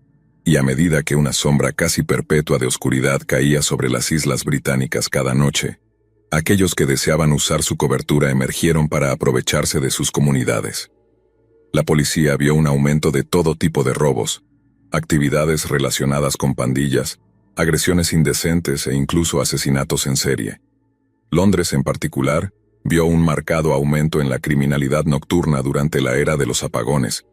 Y a medida que una sombra casi perpetua de oscuridad caía sobre las islas británicas cada noche, aquellos que deseaban usar su cobertura emergieron para aprovecharse de sus comunidades. La policía vio un aumento de todo tipo de robos, actividades relacionadas con pandillas, agresiones indecentes e incluso asesinatos en serie. Londres, en particular, vio un marcado aumento en la criminalidad nocturna durante la era de los apagones,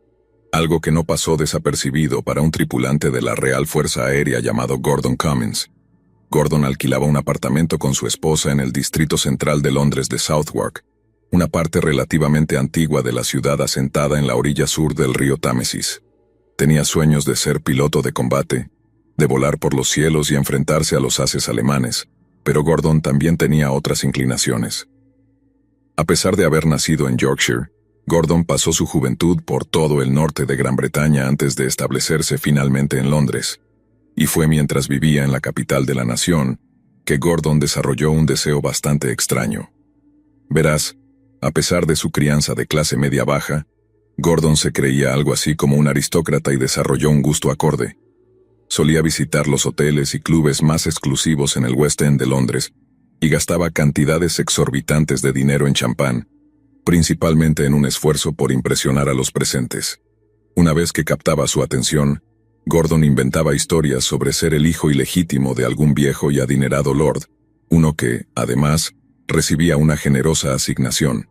algo que no pasó desapercibido para un tripulante de la Real Fuerza Aérea llamado Gordon Cummins. Gordon alquilaba un apartamento con su esposa en el distrito central de Londres de Southwark, una parte relativamente antigua de la ciudad asentada en la orilla sur del río Támesis. Tenía sueños de ser piloto de combate, de volar por los cielos y enfrentarse a los haces alemanes, pero Gordon también tenía otras inclinaciones. A pesar de haber nacido en Yorkshire, Gordon pasó su juventud por todo el norte de Gran Bretaña antes de establecerse finalmente en Londres, y fue mientras vivía en la capital de la nación que Gordon desarrolló un deseo bastante extraño. Verás, a pesar de su crianza de clase media-baja, Gordon se creía algo así como un aristócrata y desarrolló un gusto acorde. Solía visitar los hoteles y clubes más exclusivos en el West End de Londres y gastaba cantidades exorbitantes de dinero en champán, principalmente en un esfuerzo por impresionar a los presentes. Una vez que captaba su atención, Gordon inventaba historias sobre ser el hijo ilegítimo de algún viejo y adinerado lord, uno que, además, recibía una generosa asignación.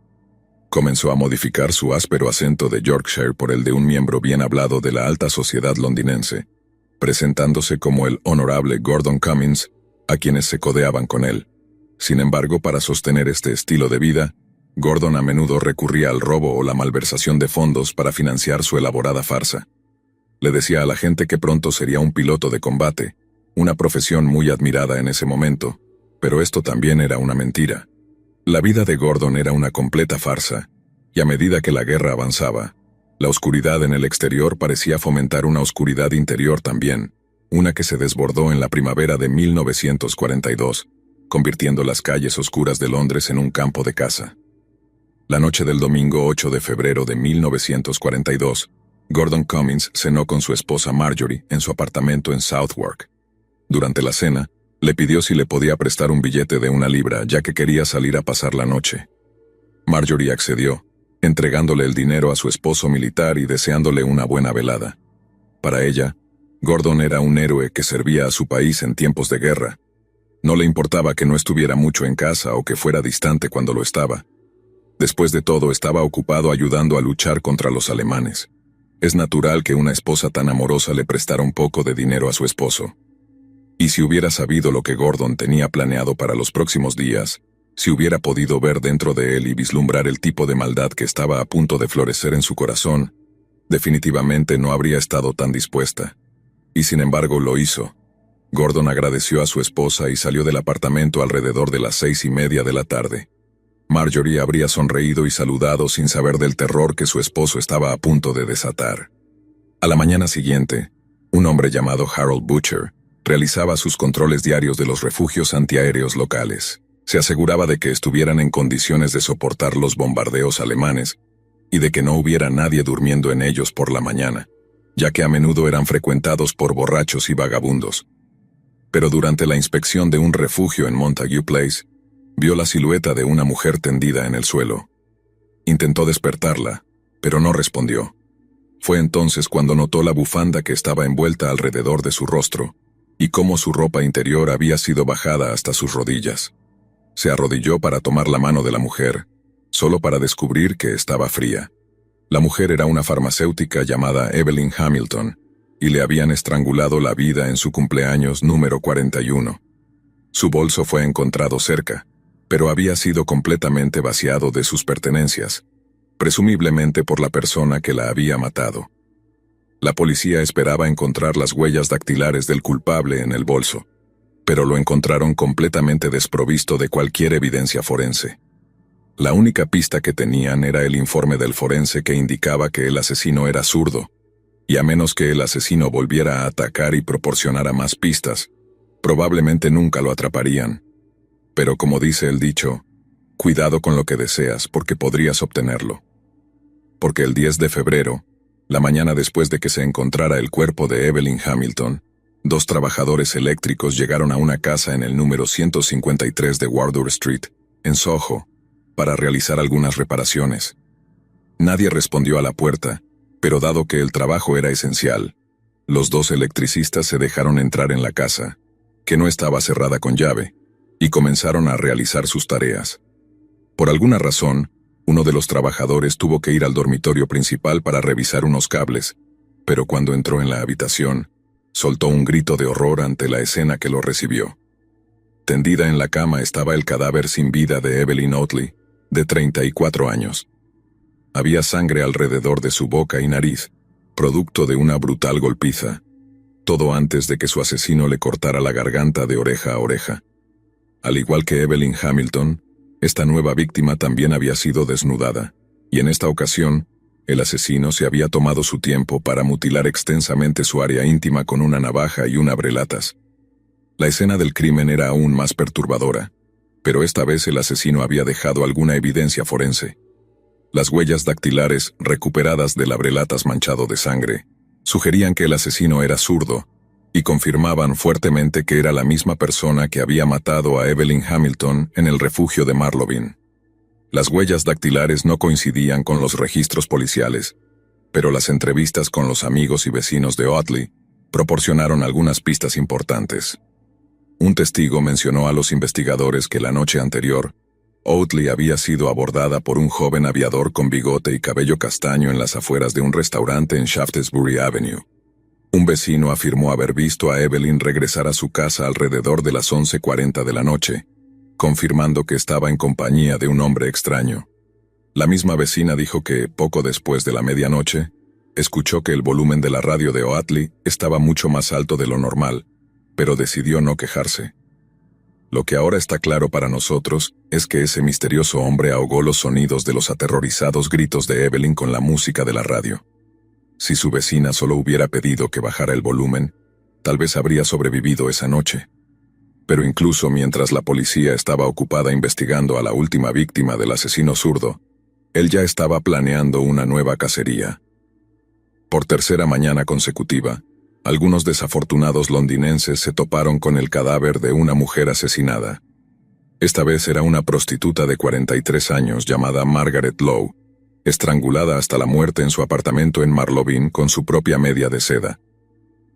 Comenzó a modificar su áspero acento de Yorkshire por el de un miembro bien hablado de la alta sociedad londinense, presentándose como el honorable Gordon Cummins a quienes se codeaban con él. Sin embargo, para sostener este estilo de vida, Gordon a menudo recurría al robo o la malversación de fondos para financiar su elaborada farsa. Le decía a la gente que pronto sería un piloto de combate, una profesión muy admirada en ese momento, pero esto también era una mentira. La vida de Gordon era una completa farsa, y a medida que la guerra avanzaba, la oscuridad en el exterior parecía fomentar una oscuridad interior también, una que se desbordó en la primavera de 1942, convirtiendo las calles oscuras de Londres en un campo de caza. La noche del domingo 8 de febrero de 1942, Gordon Cummins cenó con su esposa Marjorie en su apartamento en Southwark. Durante la cena, le pidió si le podía prestar un billete de 1 libra, ya que quería salir a pasar la noche. Marjorie accedió, entregándole el dinero a su esposo militar y deseándole una buena velada. Para ella, Gordon era un héroe que servía a su país en tiempos de guerra. No le importaba que no estuviera mucho en casa o que fuera distante cuando lo estaba. Después de todo, estaba ocupado ayudando a luchar contra los alemanes. Es natural que una esposa tan amorosa le prestara un poco de dinero a su esposo. Y si hubiera sabido lo que Gordon tenía planeado para los próximos días, si hubiera podido ver dentro de él y vislumbrar el tipo de maldad que estaba a punto de florecer en su corazón, definitivamente no habría estado tan dispuesta. Y sin embargo lo hizo. Gordon agradeció a su esposa y salió del apartamento alrededor de las 6:30 de la tarde. Marjorie habría sonreído y saludado sin saber del terror que su esposo estaba a punto de desatar. A la mañana siguiente, un hombre llamado Harold Butcher realizaba sus controles diarios de los refugios antiaéreos locales. Se aseguraba de que estuvieran en condiciones de soportar los bombardeos alemanes y de que no hubiera nadie durmiendo en ellos por la mañana, ya que a menudo eran frecuentados por borrachos y vagabundos. Pero durante la inspección de un refugio en Montague Place, vio la silueta de una mujer tendida en el suelo. Intentó despertarla, pero no respondió. Fue entonces cuando notó la bufanda que estaba envuelta alrededor de su rostro, y cómo su ropa interior había sido bajada hasta sus rodillas. Se arrodilló para tomar la mano de la mujer, solo para descubrir que estaba fría. La mujer era una farmacéutica llamada Evelyn Hamilton, y le habían estrangulado la vida en su cumpleaños número 41. Su bolso fue encontrado cerca, pero había sido completamente vaciado de sus pertenencias, presumiblemente por la persona que la había matado. La policía esperaba encontrar las huellas dactilares del culpable en el bolso, pero lo encontraron completamente desprovisto de cualquier evidencia forense. La única pista que tenían era el informe del forense que indicaba que el asesino era zurdo, y a menos que el asesino volviera a atacar y proporcionara más pistas, probablemente nunca lo atraparían. Pero como dice el dicho, cuidado con lo que deseas porque podrías obtenerlo. Porque el 10 de febrero, la mañana después de que se encontrara el cuerpo de Evelyn Hamilton, 2 trabajadores eléctricos llegaron a una casa en el número 153 de Wardour Street, en Soho, para realizar algunas reparaciones. Nadie respondió a la puerta, pero dado que el trabajo era esencial, los 2 electricistas se dejaron entrar en la casa, que no estaba cerrada con llave, y comenzaron a realizar sus tareas. Por alguna razón, uno de los trabajadores tuvo que ir al dormitorio principal para revisar unos cables, pero cuando entró en la habitación, soltó un grito de horror ante la escena que lo recibió. Tendida en la cama estaba el cadáver sin vida de Evelyn Otley, de 34 años. Había sangre alrededor de su boca y nariz, producto de una brutal golpiza, todo antes de que su asesino le cortara la garganta de oreja a oreja. Al igual que Evelyn Hamilton, esta nueva víctima también había sido desnudada, y en esta ocasión, el asesino se había tomado su tiempo para mutilar extensamente su área íntima con una navaja y un abrelatas. La escena del crimen era aún más perturbadora, pero esta vez el asesino había dejado alguna evidencia forense. Las huellas dactilares, recuperadas del abrelatas manchado de sangre, sugerían que el asesino era zurdo, y confirmaban fuertemente que era la misma persona que había matado a Evelyn Hamilton en el refugio de Marlborough. Las huellas dactilares no coincidían con los registros policiales, pero las entrevistas con los amigos y vecinos de Otley proporcionaron algunas pistas importantes. Un testigo mencionó a los investigadores que la noche anterior, Otley había sido abordada por un joven aviador con bigote y cabello castaño en las afueras de un restaurante en Shaftesbury Avenue. Un vecino afirmó haber visto a Evelyn regresar a su casa alrededor de las 11:40 de la noche, confirmando que estaba en compañía de un hombre extraño. La misma vecina dijo que, poco después de la medianoche, escuchó que el volumen de la radio de Otley estaba mucho más alto de lo normal, pero decidió no quejarse. Lo que ahora está claro para nosotros es que ese misterioso hombre ahogó los sonidos de los aterrorizados gritos de Evelyn con la música de la radio. Si su vecina solo hubiera pedido que bajara el volumen, tal vez habría sobrevivido esa noche. Pero incluso mientras la policía estaba ocupada investigando a la última víctima del asesino zurdo, él ya estaba planeando una nueva cacería. Por tercera mañana consecutiva, algunos desafortunados londinenses se toparon con el cadáver de una mujer asesinada. Esta vez era una prostituta de 43 años llamada Margaret Lowe, estrangulada hasta la muerte en su apartamento en Marlborough con su propia media de seda.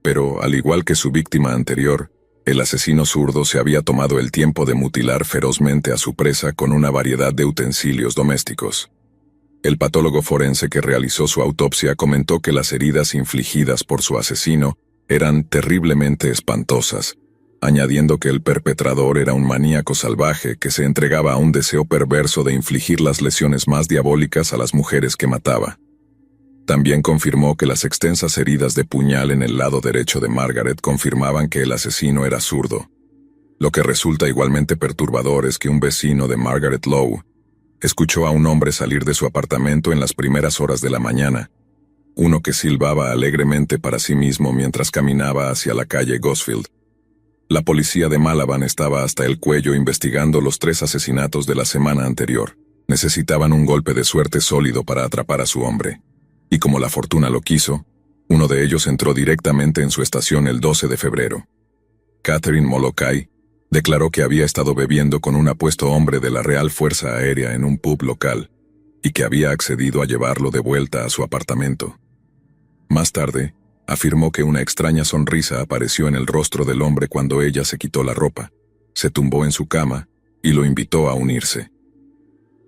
Pero, al igual que su víctima anterior, el asesino zurdo se había tomado el tiempo de mutilar ferozmente a su presa con una variedad de utensilios domésticos. El patólogo forense que realizó su autopsia comentó que las heridas infligidas por su asesino eran terriblemente espantosas, añadiendo que el perpetrador era un maníaco salvaje que se entregaba a un deseo perverso de infligir las lesiones más diabólicas a las mujeres que mataba. También confirmó que las extensas heridas de puñal en el lado derecho de Margaret confirmaban que el asesino era zurdo. Lo que resulta igualmente perturbador es que un vecino de Margaret Lowe escuchó a un hombre salir de su apartamento en las primeras horas de la mañana, uno que silbaba alegremente para sí mismo mientras caminaba hacia la calle Gosfield. La policía de Malaban estaba hasta el cuello investigando los 3 asesinatos de la semana anterior. Necesitaban un golpe de suerte sólido para atrapar a su hombre. Y como la fortuna lo quiso, uno de ellos entró directamente en su estación el 12 de febrero. Catherine Molokai declaró que había estado bebiendo con un apuesto hombre de la Real Fuerza Aérea en un pub local, y que había accedido a llevarlo de vuelta a su apartamento. Más tarde, afirmó que una extraña sonrisa apareció en el rostro del hombre cuando ella se quitó la ropa, se tumbó en su cama y lo invitó a unirse.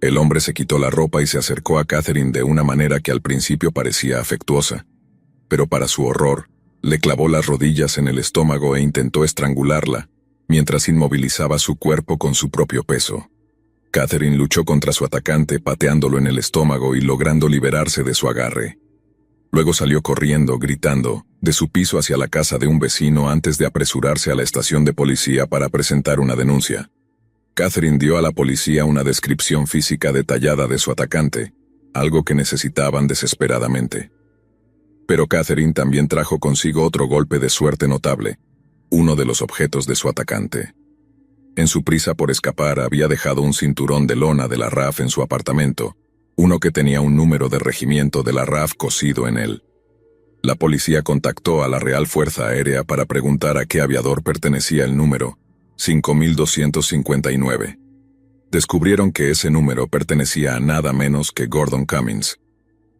El hombre se quitó la ropa y se acercó a Catherine de una manera que al principio parecía afectuosa, pero para su horror, le clavó las rodillas en el estómago e intentó estrangularla, mientras inmovilizaba su cuerpo con su propio peso. Catherine luchó contra su atacante pateándolo en el estómago y logrando liberarse de su agarre. Luego salió corriendo, gritando, de su piso hacia la casa de un vecino antes de apresurarse a la estación de policía para presentar una denuncia. Catherine dio a la policía una descripción física detallada de su atacante, algo que necesitaban desesperadamente. Pero Catherine también trajo consigo otro golpe de suerte notable, uno de los objetos de su atacante. En su prisa por escapar había dejado un cinturón de lona de la RAF en su apartamento, uno que tenía un número de regimiento de la RAF cosido en él. La policía contactó a la Real Fuerza Aérea para preguntar a qué aviador pertenecía el número 5259. Descubrieron que ese número pertenecía a nada menos que Gordon Cummins.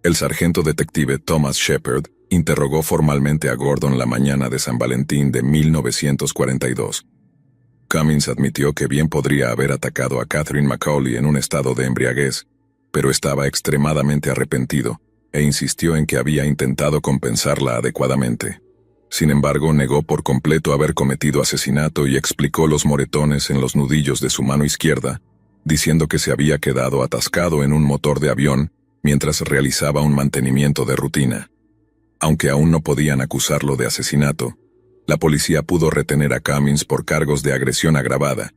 El sargento detective Thomas Shepard interrogó formalmente a Gordon la mañana de San Valentín de 1942. Cummins admitió que bien podría haber atacado a Catherine Macaulay en un estado de embriaguez, pero estaba extremadamente arrepentido, e insistió en que había intentado compensarla adecuadamente. Sin embargo, negó por completo haber cometido asesinato y explicó los moretones en los nudillos de su mano izquierda, diciendo que se había quedado atascado en un motor de avión mientras realizaba un mantenimiento de rutina. Aunque aún no podían acusarlo de asesinato, la policía pudo retener a Cummins por cargos de agresión agravada,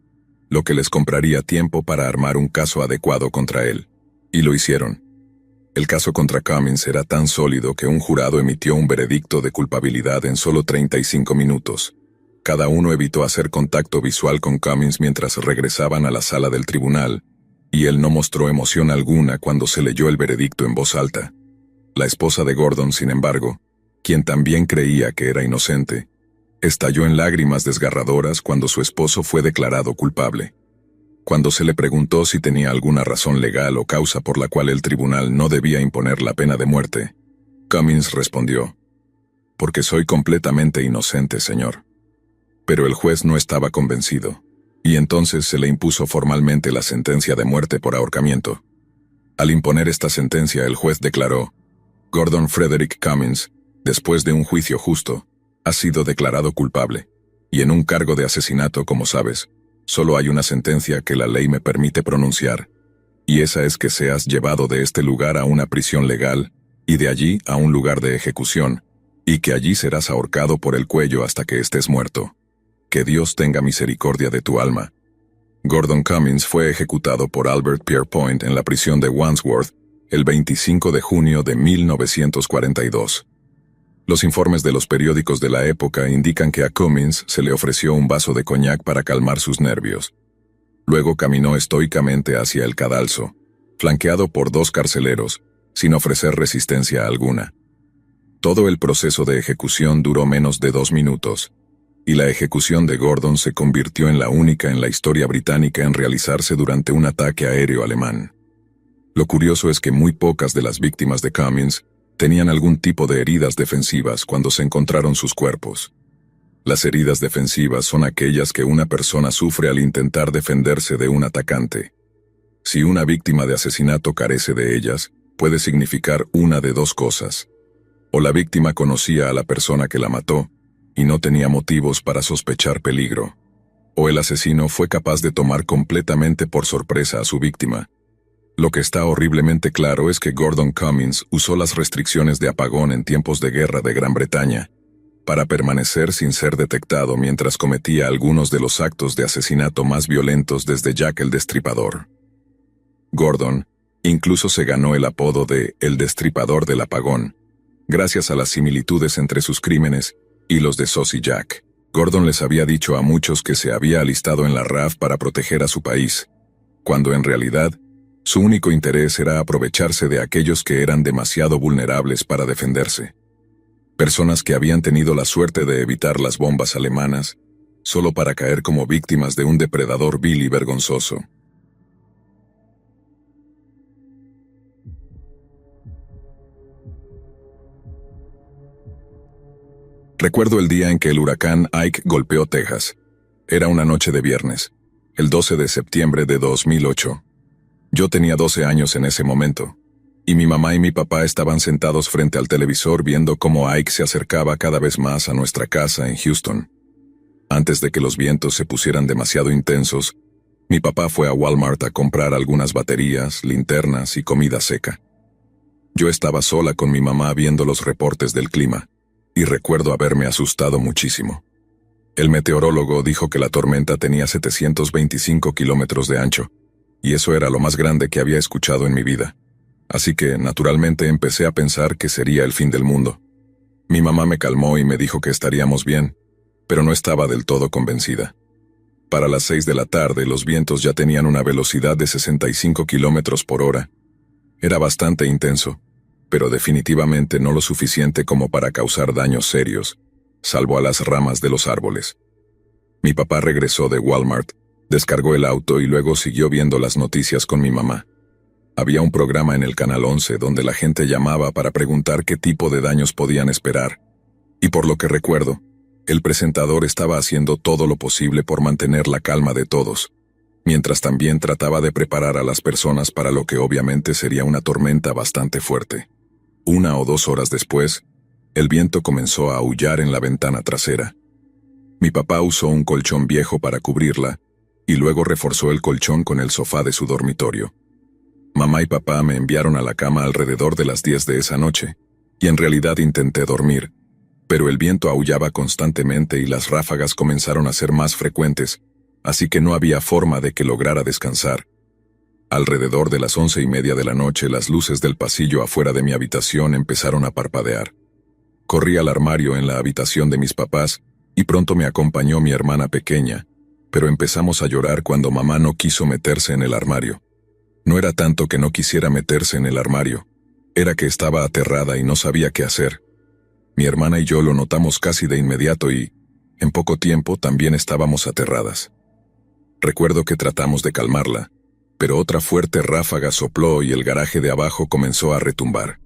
lo que les compraría tiempo para armar un caso adecuado contra él. Y lo hicieron. El caso contra Cummins era tan sólido que un jurado emitió un veredicto de culpabilidad en solo 35 minutos. Cada uno evitó hacer contacto visual con Cummins mientras regresaban a la sala del tribunal, y él no mostró emoción alguna cuando se leyó el veredicto en voz alta. La esposa de Gordon, sin embargo, quien también creía que era inocente, estalló en lágrimas desgarradoras cuando su esposo fue declarado culpable. Cuando se le preguntó si tenía alguna razón legal o causa por la cual el tribunal no debía imponer la pena de muerte, Cummins respondió: «Porque soy completamente inocente, señor». Pero el juez no estaba convencido, y entonces se le impuso formalmente la sentencia de muerte por ahorcamiento. Al imponer esta sentencia, el juez declaró: «Gordon Frederick Cummins, después de un juicio justo, ha sido declarado culpable, y en un cargo de asesinato, como sabes, solo hay una sentencia que la ley me permite pronunciar, y esa es que seas llevado de este lugar a una prisión legal, y de allí a un lugar de ejecución, y que allí serás ahorcado por el cuello hasta que estés muerto. Que Dios tenga misericordia de tu alma». Gordon Cummins fue ejecutado por Albert Pierpoint en la prisión de Wandsworth el 25 de junio de 1942. Los informes de los periódicos de la época indican que a Cummins se le ofreció un vaso de coñac para calmar sus nervios. Luego caminó estoicamente hacia el cadalso, flanqueado por 2 carceleros, sin ofrecer resistencia alguna. Todo el proceso de ejecución duró menos de 2 minutos, y la ejecución de Gordon se convirtió en la única en la historia británica en realizarse durante un ataque aéreo alemán. Lo curioso es que muy pocas de las víctimas de Cummins tenían algún tipo de heridas defensivas cuando se encontraron sus cuerpos. Las heridas defensivas son aquellas que una persona sufre al intentar defenderse de un atacante. Si una víctima de asesinato carece de ellas, puede significar una de dos cosas. O la víctima conocía a la persona que la mató y no tenía motivos para sospechar peligro, o el asesino fue capaz de tomar completamente por sorpresa a su víctima. Lo que está horriblemente claro es que Gordon Cummins usó las restricciones de apagón en tiempos de guerra de Gran Bretaña para permanecer sin ser detectado mientras cometía algunos de los actos de asesinato más violentos desde Jack el Destripador. Gordon incluso se ganó el apodo de El Destripador del Apagón, gracias a las similitudes entre sus crímenes y los de Sos y Jack. Gordon les había dicho a muchos que se había alistado en la RAF para proteger a su país, cuando en realidad su único interés era aprovecharse de aquellos que eran demasiado vulnerables para defenderse. Personas que habían tenido la suerte de evitar las bombas alemanas, solo para caer como víctimas de un depredador vil y vergonzoso. Recuerdo el día en que el huracán Ike golpeó Texas. Era una noche de viernes, el 12 de septiembre de 2008. Yo tenía 12 años en ese momento, y mi mamá y mi papá estaban sentados frente al televisor viendo cómo Ike se acercaba cada vez más a nuestra casa en Houston. Antes de que los vientos se pusieran demasiado intensos, mi papá fue a Walmart a comprar algunas baterías, linternas y comida seca. Yo estaba sola con mi mamá viendo los reportes del clima, y recuerdo haberme asustado muchísimo. El meteorólogo dijo que la tormenta tenía 725 kilómetros de ancho, y eso era lo más grande que había escuchado en mi vida. Así que, naturalmente, empecé a pensar que sería el fin del mundo. Mi mamá me calmó y me dijo que estaríamos bien, pero no estaba del todo convencida. Para las 6 de la tarde, los vientos ya tenían una velocidad de 65 kilómetros por hora. Era bastante intenso, pero definitivamente no lo suficiente como para causar daños serios, salvo a las ramas de los árboles. Mi papá regresó de Walmart, descargó el auto y luego siguió viendo las noticias con mi mamá. Había un programa en el Canal 11 donde la gente llamaba para preguntar qué tipo de daños podían esperar, y por lo que recuerdo, el presentador estaba haciendo todo lo posible por mantener la calma de todos, mientras también trataba de preparar a las personas para lo que obviamente sería una tormenta bastante fuerte. 1 o 2 horas después, el viento comenzó a aullar en la ventana trasera. Mi papá usó un colchón viejo para cubrirla, y luego reforzó el colchón con el sofá de su dormitorio. Mamá y papá me enviaron a la cama alrededor de las 10 de esa noche, y en realidad intenté dormir, pero el viento aullaba constantemente y las ráfagas comenzaron a ser más frecuentes, así que no había forma de que lograra descansar. Alrededor de las 11:30 de la noche, las luces del pasillo afuera de mi habitación empezaron a parpadear. Corrí al armario en la habitación de mis papás, y pronto me acompañó mi hermana pequeña, pero empezamos a llorar cuando mamá no quiso meterse en el armario. No era tanto que no quisiera meterse en el armario, era que estaba aterrada y no sabía qué hacer. Mi hermana y yo lo notamos casi de inmediato y, en poco tiempo, también estábamos aterradas. Recuerdo que tratamos de calmarla, pero otra fuerte ráfaga sopló y el garaje de abajo comenzó a retumbar.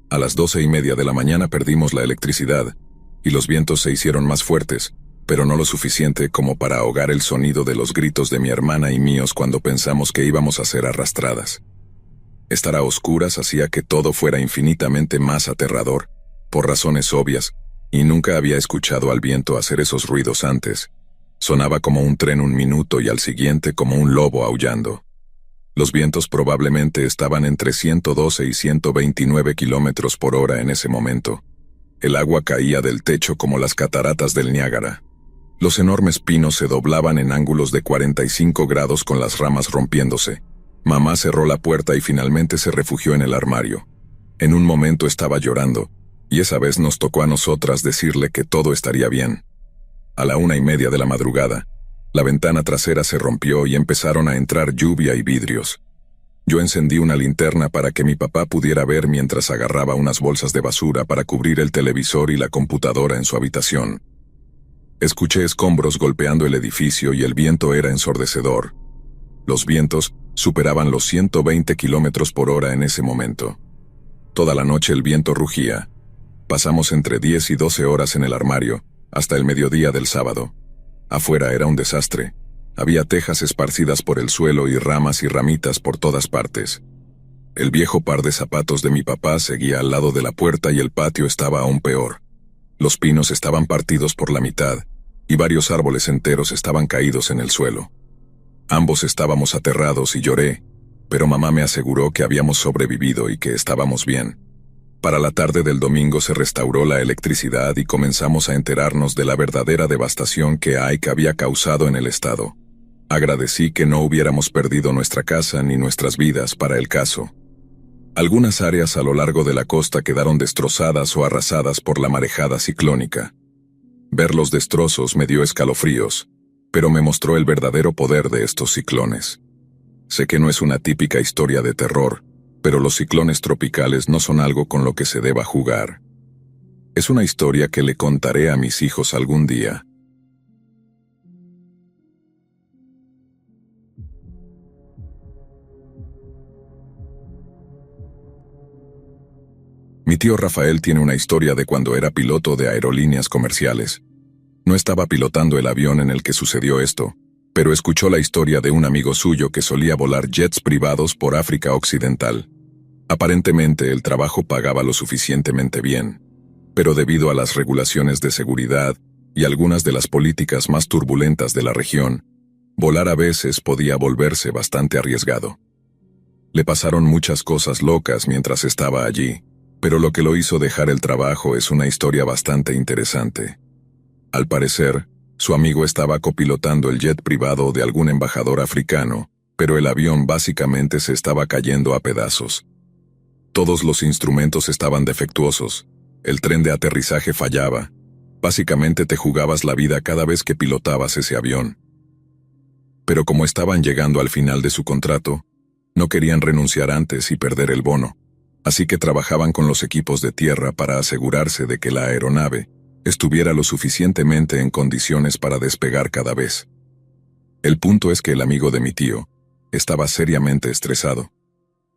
A las 12:30 de la mañana perdimos la electricidad, y los vientos se hicieron más fuertes, pero no lo suficiente como para ahogar el sonido de los gritos de mi hermana y míos cuando pensamos que íbamos a ser arrastradas. Estar a oscuras hacía que todo fuera infinitamente más aterrador, por razones obvias, y nunca había escuchado al viento hacer esos ruidos antes. Sonaba como un tren un minuto y al siguiente como un lobo aullando. Los vientos probablemente estaban entre 112 y 129 kilómetros por hora en ese momento. El agua caía del techo como las cataratas del Niágara. Los enormes pinos se doblaban en ángulos de 45 grados con las ramas rompiéndose. Mamá cerró la puerta y finalmente se refugió en el armario. En un momento estaba llorando, y esa vez nos tocó a nosotras decirle que todo estaría bien. A la 1:30 de la madrugada, la ventana trasera se rompió y empezaron a entrar lluvia y vidrios. Yo encendí una linterna para que mi papá pudiera ver mientras agarraba unas bolsas de basura para cubrir el televisor y la computadora en su habitación. Escuché escombros golpeando el edificio y el viento era ensordecedor. Los vientos superaban los 120 kilómetros por hora en ese momento. Toda la noche el viento rugía. Pasamos entre 10 y 12 horas en el armario, hasta el mediodía del sábado. Afuera era un desastre. Había tejas esparcidas por el suelo y ramas y ramitas por todas partes. El viejo par de zapatos de mi papá seguía al lado de la puerta y el patio estaba aún peor. Los pinos estaban partidos por la mitad, y varios árboles enteros estaban caídos en el suelo. Ambos estábamos aterrados y lloré, pero mamá me aseguró que habíamos sobrevivido y que estábamos bien. Para la tarde del domingo se restauró la electricidad y comenzamos a enterarnos de la verdadera devastación que Ike había causado en el estado. Agradecí que no hubiéramos perdido nuestra casa ni nuestras vidas para el caso. Algunas áreas a lo largo de la costa quedaron destrozadas o arrasadas por la marejada ciclónica. Ver los destrozos me dio escalofríos, pero me mostró el verdadero poder de estos ciclones. Sé que no es una típica historia de terror, pero los ciclones tropicales no son algo con lo que se deba jugar. Es una historia que le contaré a mis hijos algún día. Mi tío Rafael tiene una historia de cuando era piloto de aerolíneas comerciales. No estaba pilotando el avión en el que sucedió esto, pero escuchó la historia de un amigo suyo que solía volar jets privados por África Occidental. Aparentemente el trabajo pagaba lo suficientemente bien, pero debido a las regulaciones de seguridad y algunas de las políticas más turbulentas de la región, volar a veces podía volverse bastante arriesgado. Le pasaron muchas cosas locas mientras estaba allí, pero lo que lo hizo dejar el trabajo es una historia bastante interesante. Al parecer, su amigo estaba copilotando el jet privado de algún embajador africano, pero el avión básicamente se estaba cayendo a pedazos. Todos los instrumentos estaban defectuosos, el tren de aterrizaje fallaba. Básicamente te jugabas la vida cada vez que pilotabas ese avión. Pero como estaban llegando al final de su contrato, no querían renunciar antes y perder el bono. Así que trabajaban con los equipos de tierra para asegurarse de que la aeronave estuviera lo suficientemente en condiciones para despegar cada vez. El punto es que el amigo de mi tío estaba seriamente estresado,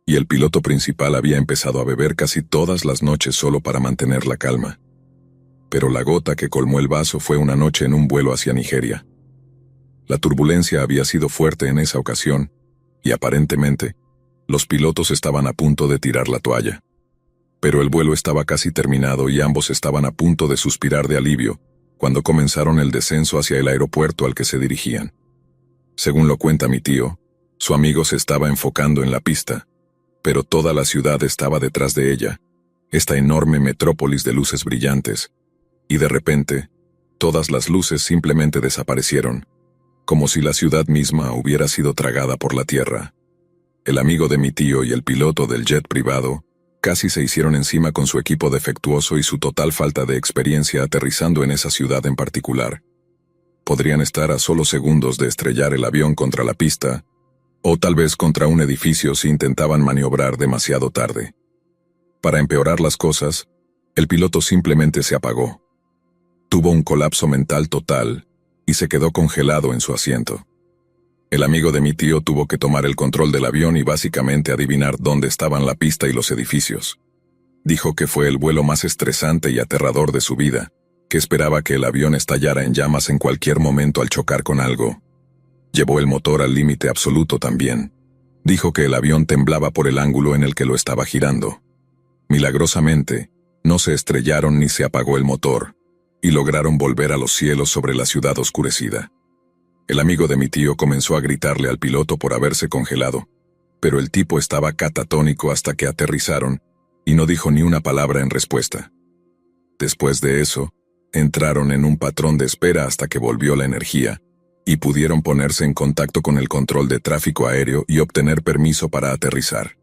y el piloto principal había empezado a beber casi todas las noches solo para mantener la calma. Pero la gota que colmó el vaso fue una noche en un vuelo hacia Nigeria. La turbulencia había sido fuerte en esa ocasión, y aparentemente, los pilotos estaban a punto de tirar la toalla. Pero el vuelo estaba casi terminado y ambos estaban a punto de suspirar de alivio cuando comenzaron el descenso hacia el aeropuerto al que se dirigían. Según lo cuenta mi tío, su amigo se estaba enfocando en la pista, pero toda la ciudad estaba detrás de ella, esta enorme metrópolis de luces brillantes, y de repente, todas las luces simplemente desaparecieron, como si la ciudad misma hubiera sido tragada por la tierra. El amigo de mi tío y el piloto del jet privado casi se hicieron encima con su equipo defectuoso y su total falta de experiencia aterrizando en esa ciudad en particular. Podrían estar a solo segundos de estrellar el avión contra la pista, o tal vez contra un edificio si intentaban maniobrar demasiado tarde. Para empeorar las cosas, el piloto simplemente se apagó. Tuvo un colapso mental total y se quedó congelado en su asiento. El amigo de mi tío tuvo que tomar el control del avión y básicamente adivinar dónde estaban la pista y los edificios. Dijo que fue el vuelo más estresante y aterrador de su vida, que esperaba que el avión estallara en llamas en cualquier momento al chocar con algo. Llevó el motor al límite absoluto también. Dijo que el avión temblaba por el ángulo en el que lo estaba girando. Milagrosamente, no se estrellaron ni se apagó el motor, y lograron volver a los cielos sobre la ciudad oscurecida. El amigo de mi tío comenzó a gritarle al piloto por haberse congelado, pero el tipo estaba catatónico hasta que aterrizaron y no dijo ni una palabra en respuesta. Después de eso, entraron en un patrón de espera hasta que volvió la energía, y pudieron ponerse en contacto con el control de tráfico aéreo y obtener permiso para aterrizar.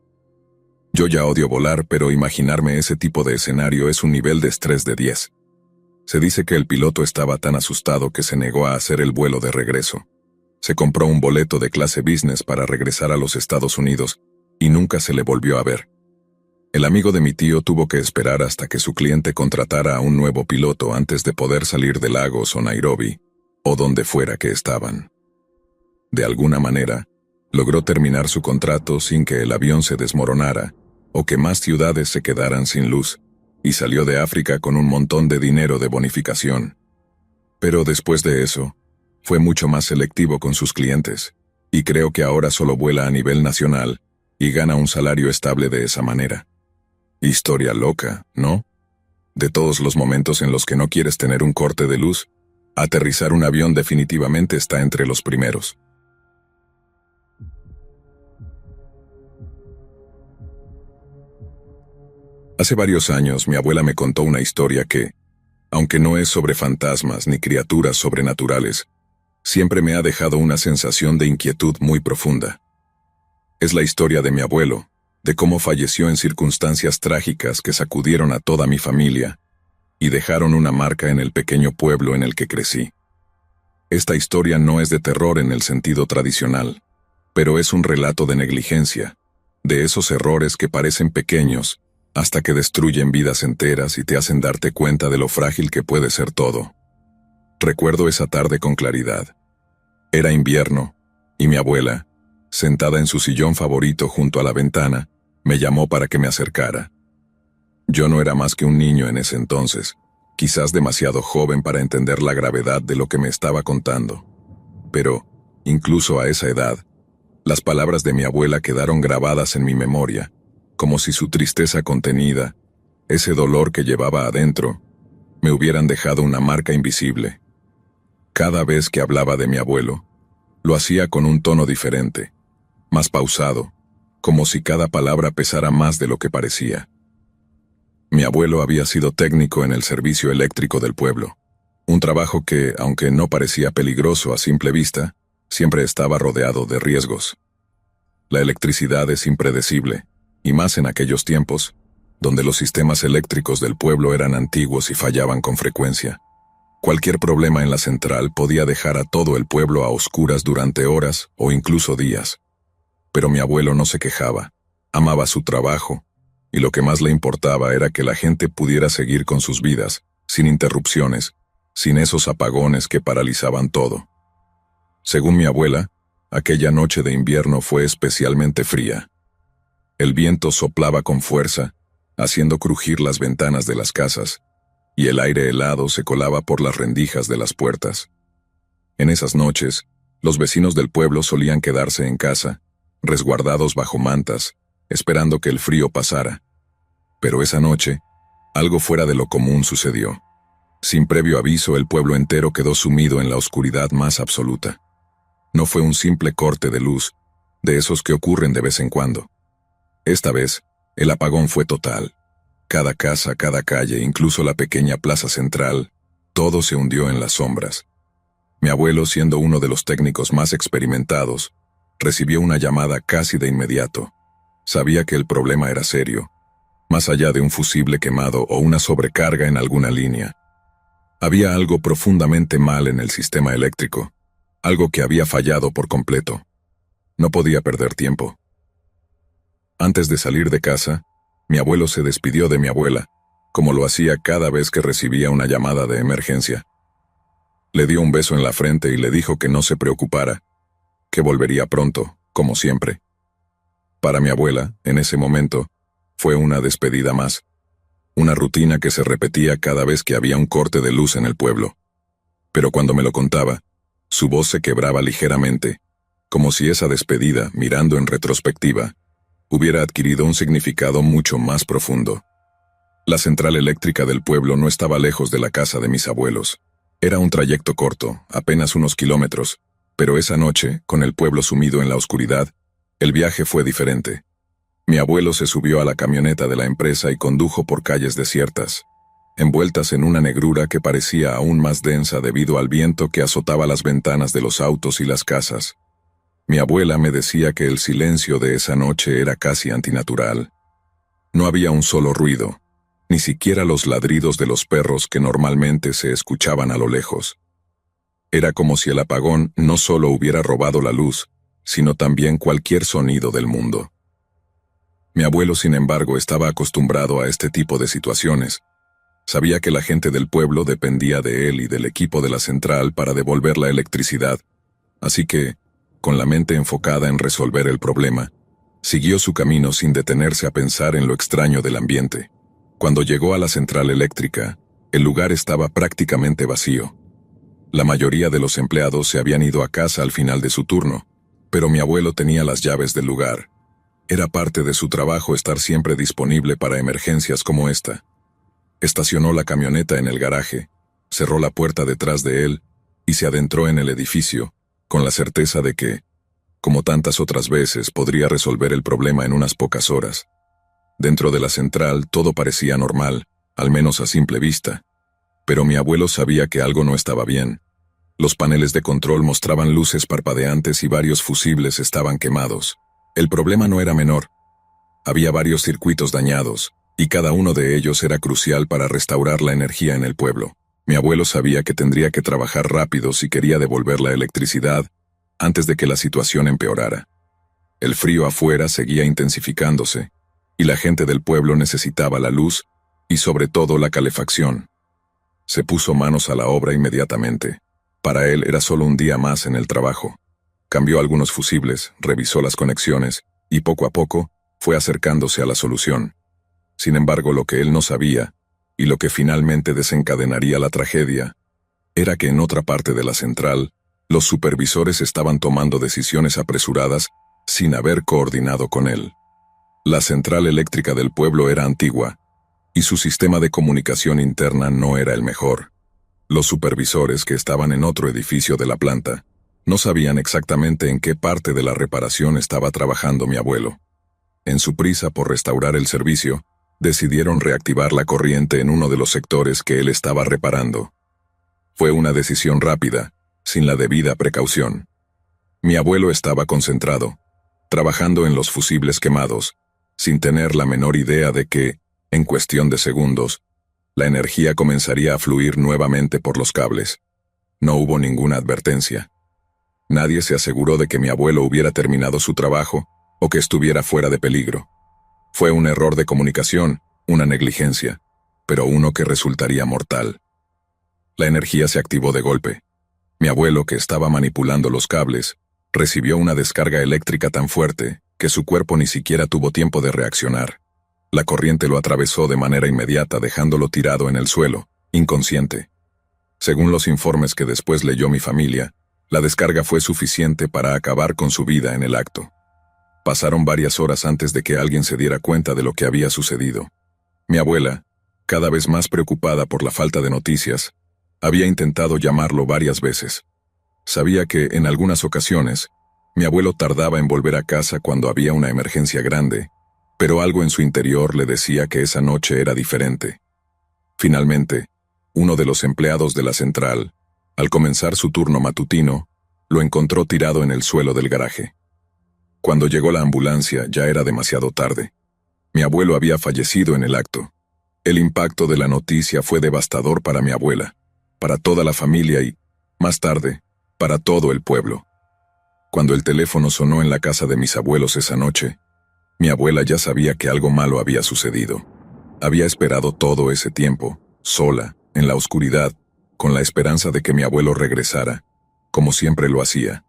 Yo ya odio volar, pero imaginarme ese tipo de escenario es un nivel de estrés de 10. Se dice que el piloto estaba tan asustado que se negó a hacer el vuelo de regreso. Se compró un boleto de clase business para regresar a los Estados Unidos y nunca se le volvió a ver. El amigo de mi tío tuvo que esperar hasta que su cliente contratara a un nuevo piloto antes de poder salir de Lagos o Nairobi, o donde fuera que estaban. De alguna manera, logró terminar su contrato sin que el avión se desmoronara o que más ciudades se quedaran sin luz, y salió de África con un montón de dinero de bonificación. Pero después de eso, fue mucho más selectivo con sus clientes, y creo que ahora solo vuela a nivel nacional, y gana un salario estable de esa manera. Historia loca, ¿no? De todos los momentos en los que no quieres tener un corte de luz, aterrizar un avión definitivamente está entre los primeros. Hace varios años mi abuela me contó una historia que, aunque no es sobre fantasmas ni criaturas sobrenaturales, siempre me ha dejado una sensación de inquietud muy profunda. Es la historia de mi abuelo, de cómo falleció en circunstancias trágicas que sacudieron a toda mi familia y dejaron una marca en el pequeño pueblo en el que crecí. Esta historia no es de terror en el sentido tradicional, pero es un relato de negligencia, de esos errores que parecen pequeños hasta que destruyen vidas enteras y te hacen darte cuenta de lo frágil que puede ser todo. Recuerdo esa tarde con claridad. Era invierno, y mi abuela, sentada en su sillón favorito junto a la ventana, me llamó para que me acercara. Yo no era más que un niño en ese entonces, quizás demasiado joven para entender la gravedad de lo que me estaba contando. Pero, incluso a esa edad, las palabras de mi abuela quedaron grabadas en mi memoria, como si su tristeza contenida, ese dolor que llevaba adentro, me hubieran dejado una marca invisible. Cada vez que hablaba de mi abuelo, lo hacía con un tono diferente, más pausado, como si cada palabra pesara más de lo que parecía. Mi abuelo había sido técnico en el servicio eléctrico del pueblo, un trabajo que, aunque no parecía peligroso a simple vista, siempre estaba rodeado de riesgos. La electricidad es impredecible, y más en aquellos tiempos, donde los sistemas eléctricos del pueblo eran antiguos y fallaban con frecuencia. Cualquier problema en la central podía dejar a todo el pueblo a oscuras durante horas o incluso días. Pero mi abuelo no se quejaba, amaba su trabajo, y lo que más le importaba era que la gente pudiera seguir con sus vidas, sin interrupciones, sin esos apagones que paralizaban todo. Según mi abuela, aquella noche de invierno fue especialmente fría. El viento soplaba con fuerza, haciendo crujir las ventanas de las casas, y el aire helado se colaba por las rendijas de las puertas. En esas noches, los vecinos del pueblo solían quedarse en casa, resguardados bajo mantas, esperando que el frío pasara. Pero esa noche, algo fuera de lo común sucedió. Sin previo aviso, el pueblo entero quedó sumido en la oscuridad más absoluta. No fue un simple corte de luz, de esos que ocurren de vez en cuando. Esta vez, el apagón fue total. Cada casa, cada calle, incluso la pequeña plaza central, todo se hundió en las sombras. Mi abuelo, siendo uno de los técnicos más experimentados, recibió una llamada casi de inmediato. Sabía que el problema era serio, más allá de un fusible quemado o una sobrecarga en alguna línea. Había algo profundamente mal en el sistema eléctrico, algo que había fallado por completo. No podía perder tiempo. Antes de salir de casa, mi abuelo se despidió de mi abuela, como lo hacía cada vez que recibía una llamada de emergencia. Le dio un beso en la frente y le dijo que no se preocupara, que volvería pronto, como siempre. Para mi abuela, en ese momento, fue una despedida más, una rutina que se repetía cada vez que había un corte de luz en el pueblo. Pero cuando me lo contaba, su voz se quebraba ligeramente, como si esa despedida, mirando en retrospectiva, hubiera adquirido un significado mucho más profundo. La central eléctrica del pueblo no estaba lejos de la casa de mis abuelos. Era un trayecto corto, apenas unos kilómetros, pero esa noche, con el pueblo sumido en la oscuridad, el viaje fue diferente. Mi abuelo se subió a la camioneta de la empresa y condujo por calles desiertas, envueltas en una negrura que parecía aún más densa debido al viento que azotaba las ventanas de los autos y las casas. Mi abuela me decía que el silencio de esa noche era casi antinatural. No había un solo ruido, ni siquiera los ladridos de los perros que normalmente se escuchaban a lo lejos. Era como si el apagón no solo hubiera robado la luz, sino también cualquier sonido del mundo. Mi abuelo, sin embargo, estaba acostumbrado a este tipo de situaciones. Sabía que la gente del pueblo dependía de él y del equipo de la central para devolver la electricidad, así que, con la mente enfocada en resolver el problema, siguió su camino sin detenerse a pensar en lo extraño del ambiente. Cuando llegó a la central eléctrica, el lugar estaba prácticamente vacío. La mayoría de los empleados se habían ido a casa al final de su turno, pero mi abuelo tenía las llaves del lugar. Era parte de su trabajo estar siempre disponible para emergencias como esta. Estacionó la camioneta en el garaje, cerró la puerta detrás de él y se adentró en el edificio, con la certeza de que, como tantas otras veces, podría resolver el problema en unas pocas horas. Dentro de la central todo parecía normal, al menos a simple vista. Pero mi abuelo sabía que algo no estaba bien. Los paneles de control mostraban luces parpadeantes y varios fusibles estaban quemados. El problema no era menor. Había varios circuitos dañados, y cada uno de ellos era crucial para restaurar la energía en el pueblo. Mi abuelo sabía que tendría que trabajar rápido si quería devolver la electricidad antes de que la situación empeorara. El frío afuera seguía intensificándose, y la gente del pueblo necesitaba la luz y sobre todo la calefacción. Se puso manos a la obra inmediatamente. Para él era solo un día más en el trabajo. Cambió algunos fusibles, revisó las conexiones, y poco a poco fue acercándose a la solución. Sin embargo, lo que él no sabía, y lo que finalmente desencadenaría la tragedia, era que en otra parte de la central, los supervisores estaban tomando decisiones apresuradas sin haber coordinado con él. La central eléctrica del pueblo era antigua, y su sistema de comunicación interna no era el mejor. Los supervisores, que estaban en otro edificio de la planta, no sabían exactamente en qué parte de la reparación estaba trabajando mi abuelo. En su prisa por restaurar el servicio, decidieron reactivar la corriente en uno de los sectores que él estaba reparando. Fue una decisión rápida, sin la debida precaución. Mi abuelo estaba concentrado, trabajando en los fusibles quemados, sin tener la menor idea de que, en cuestión de segundos, la energía comenzaría a fluir nuevamente por los cables. No hubo ninguna advertencia. Nadie se aseguró de que mi abuelo hubiera terminado su trabajo o que estuviera fuera de peligro. Fue un error de comunicación, una negligencia, pero uno que resultaría mortal. La energía se activó de golpe. Mi abuelo, que estaba manipulando los cables, recibió una descarga eléctrica tan fuerte que su cuerpo ni siquiera tuvo tiempo de reaccionar. La corriente lo atravesó de manera inmediata, dejándolo tirado en el suelo, inconsciente. Según los informes que después leyó mi familia, la descarga fue suficiente para acabar con su vida en el acto. Pasaron varias horas antes de que alguien se diera cuenta de lo que había sucedido. Mi abuela, cada vez más preocupada por la falta de noticias, había intentado llamarlo varias veces. Sabía que, en algunas ocasiones, mi abuelo tardaba en volver a casa cuando había una emergencia grande, pero algo en su interior le decía que esa noche era diferente. Finalmente, uno de los empleados de la central, al comenzar su turno matutino, lo encontró tirado en el suelo del garaje. Cuando llegó la ambulancia ya era demasiado tarde. Mi abuelo había fallecido en el acto. El impacto de la noticia fue devastador para mi abuela, para toda la familia y, más tarde, para todo el pueblo. Cuando el teléfono sonó en la casa de mis abuelos esa noche, mi abuela ya sabía que algo malo había sucedido. Había esperado todo ese tiempo, sola, en la oscuridad, con la esperanza de que mi abuelo regresara, como siempre lo hacía.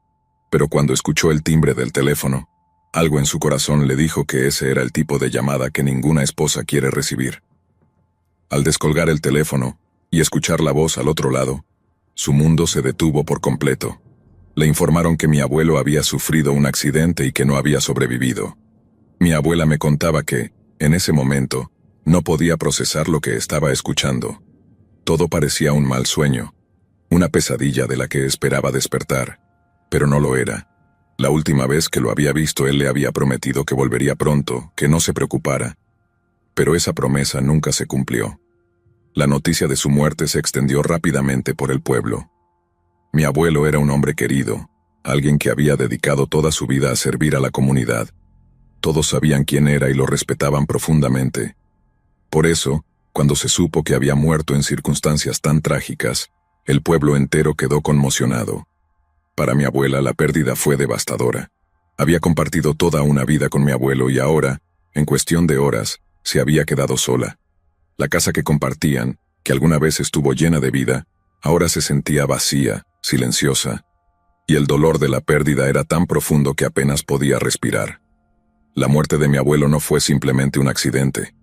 Pero cuando escuchó el timbre del teléfono, algo en su corazón le dijo que ese era el tipo de llamada que ninguna esposa quiere recibir. Al descolgar el teléfono y escuchar la voz al otro lado, su mundo se detuvo por completo. Le informaron que mi abuelo había sufrido un accidente y que no había sobrevivido. Mi abuela me contaba que, en ese momento, no podía procesar lo que estaba escuchando. Todo parecía un mal sueño, una pesadilla de la que esperaba despertar, pero no lo era. La última vez que lo había visto él le había prometido que volvería pronto, que no se preocupara. Pero esa promesa nunca se cumplió. La noticia de su muerte se extendió rápidamente por el pueblo. Mi abuelo era un hombre querido, alguien que había dedicado toda su vida a servir a la comunidad. Todos sabían quién era y lo respetaban profundamente. Por eso, cuando se supo que había muerto en circunstancias tan trágicas, el pueblo entero quedó conmocionado. Para mi abuela la pérdida fue devastadora. Había compartido toda una vida con mi abuelo y ahora, en cuestión de horas, se había quedado sola. La casa que compartían, que alguna vez estuvo llena de vida, ahora se sentía vacía, silenciosa, y el dolor de la pérdida era tan profundo que apenas podía respirar. La muerte de mi abuelo no fue simplemente un accidente.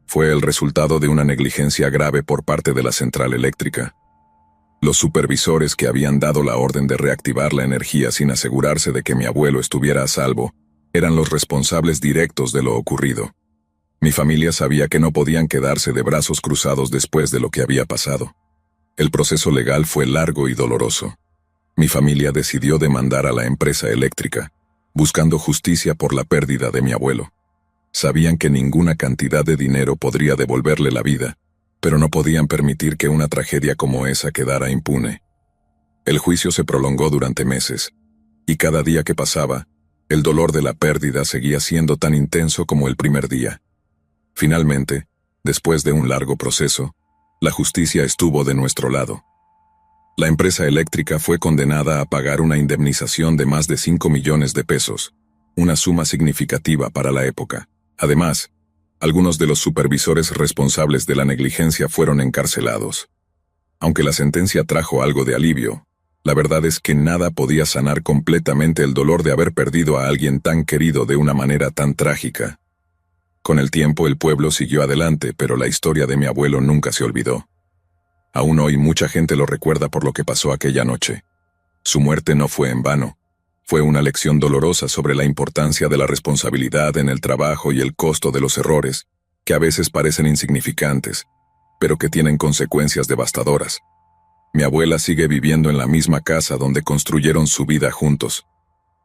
Fue el resultado de una negligencia grave por parte de la central eléctrica. Los supervisores que habían dado la orden de reactivar la energía sin asegurarse de que mi abuelo estuviera a salvo, eran los responsables directos de lo ocurrido. Mi familia sabía que no podían quedarse de brazos cruzados después de lo que había pasado. El proceso legal fue largo y doloroso. Mi familia decidió demandar a la empresa eléctrica, buscando justicia por la pérdida de mi abuelo. Sabían que ninguna cantidad de dinero podría devolverle la vida, pero no podían permitir que una tragedia como esa quedara impune. El juicio se prolongó durante meses, y cada día que pasaba, el dolor de la pérdida seguía siendo tan intenso como el primer día. Finalmente, después de un largo proceso, la justicia estuvo de nuestro lado. La empresa eléctrica fue condenada a pagar una indemnización de más de 5 millones de pesos, una suma significativa para la época. Además, algunos de los supervisores responsables de la negligencia fueron encarcelados. Aunque la sentencia trajo algo de alivio, la verdad es que nada podía sanar completamente el dolor de haber perdido a alguien tan querido de una manera tan trágica. Con el tiempo el pueblo siguió adelante, pero la historia de mi abuelo nunca se olvidó. Aún hoy mucha gente lo recuerda por lo que pasó aquella noche. Su muerte no fue en vano. Fue una lección dolorosa sobre la importancia de la responsabilidad en el trabajo y el costo de los errores, que a veces parecen insignificantes, pero que tienen consecuencias devastadoras. Mi abuela sigue viviendo en la misma casa donde construyeron su vida juntos.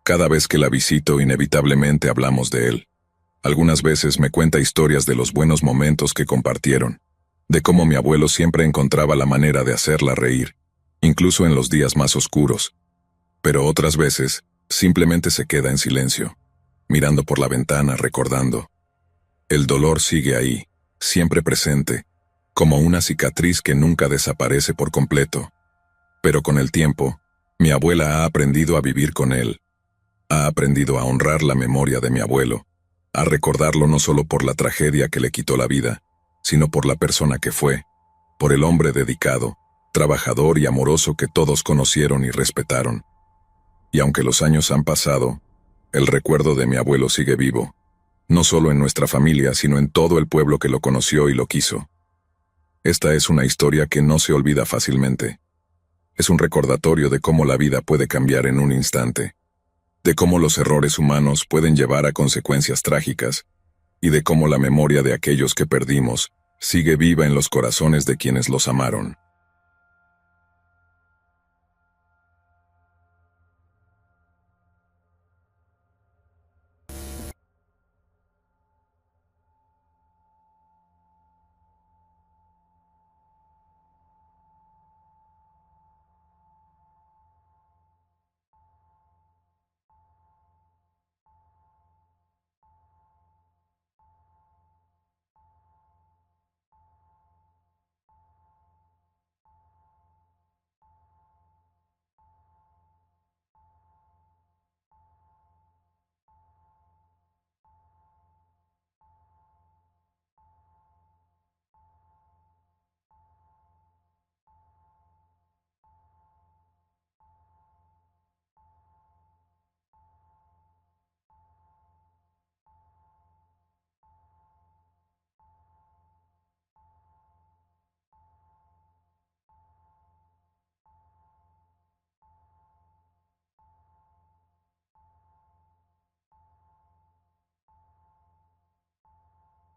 Cada vez que la visito, inevitablemente hablamos de él. Algunas veces me cuenta historias de los buenos momentos que compartieron, de cómo mi abuelo siempre encontraba la manera de hacerla reír, incluso en los días más oscuros. Pero otras veces, simplemente se queda en silencio, mirando por la ventana, recordando. El dolor sigue ahí, siempre presente, como una cicatriz que nunca desaparece por completo. Pero con el tiempo, mi abuela ha aprendido a vivir con él. Ha aprendido a honrar la memoria de mi abuelo, a recordarlo no solo por la tragedia que le quitó la vida, sino por la persona que fue, por el hombre dedicado, trabajador y amoroso que todos conocieron y respetaron. Y aunque los años han pasado, el recuerdo de mi abuelo sigue vivo, no solo en nuestra familia, sino en todo el pueblo que lo conoció y lo quiso. Esta es una historia que no se olvida fácilmente. Es un recordatorio de cómo la vida puede cambiar en un instante, de cómo los errores humanos pueden llevar a consecuencias trágicas, y de cómo la memoria de aquellos que perdimos sigue viva en los corazones de quienes los amaron.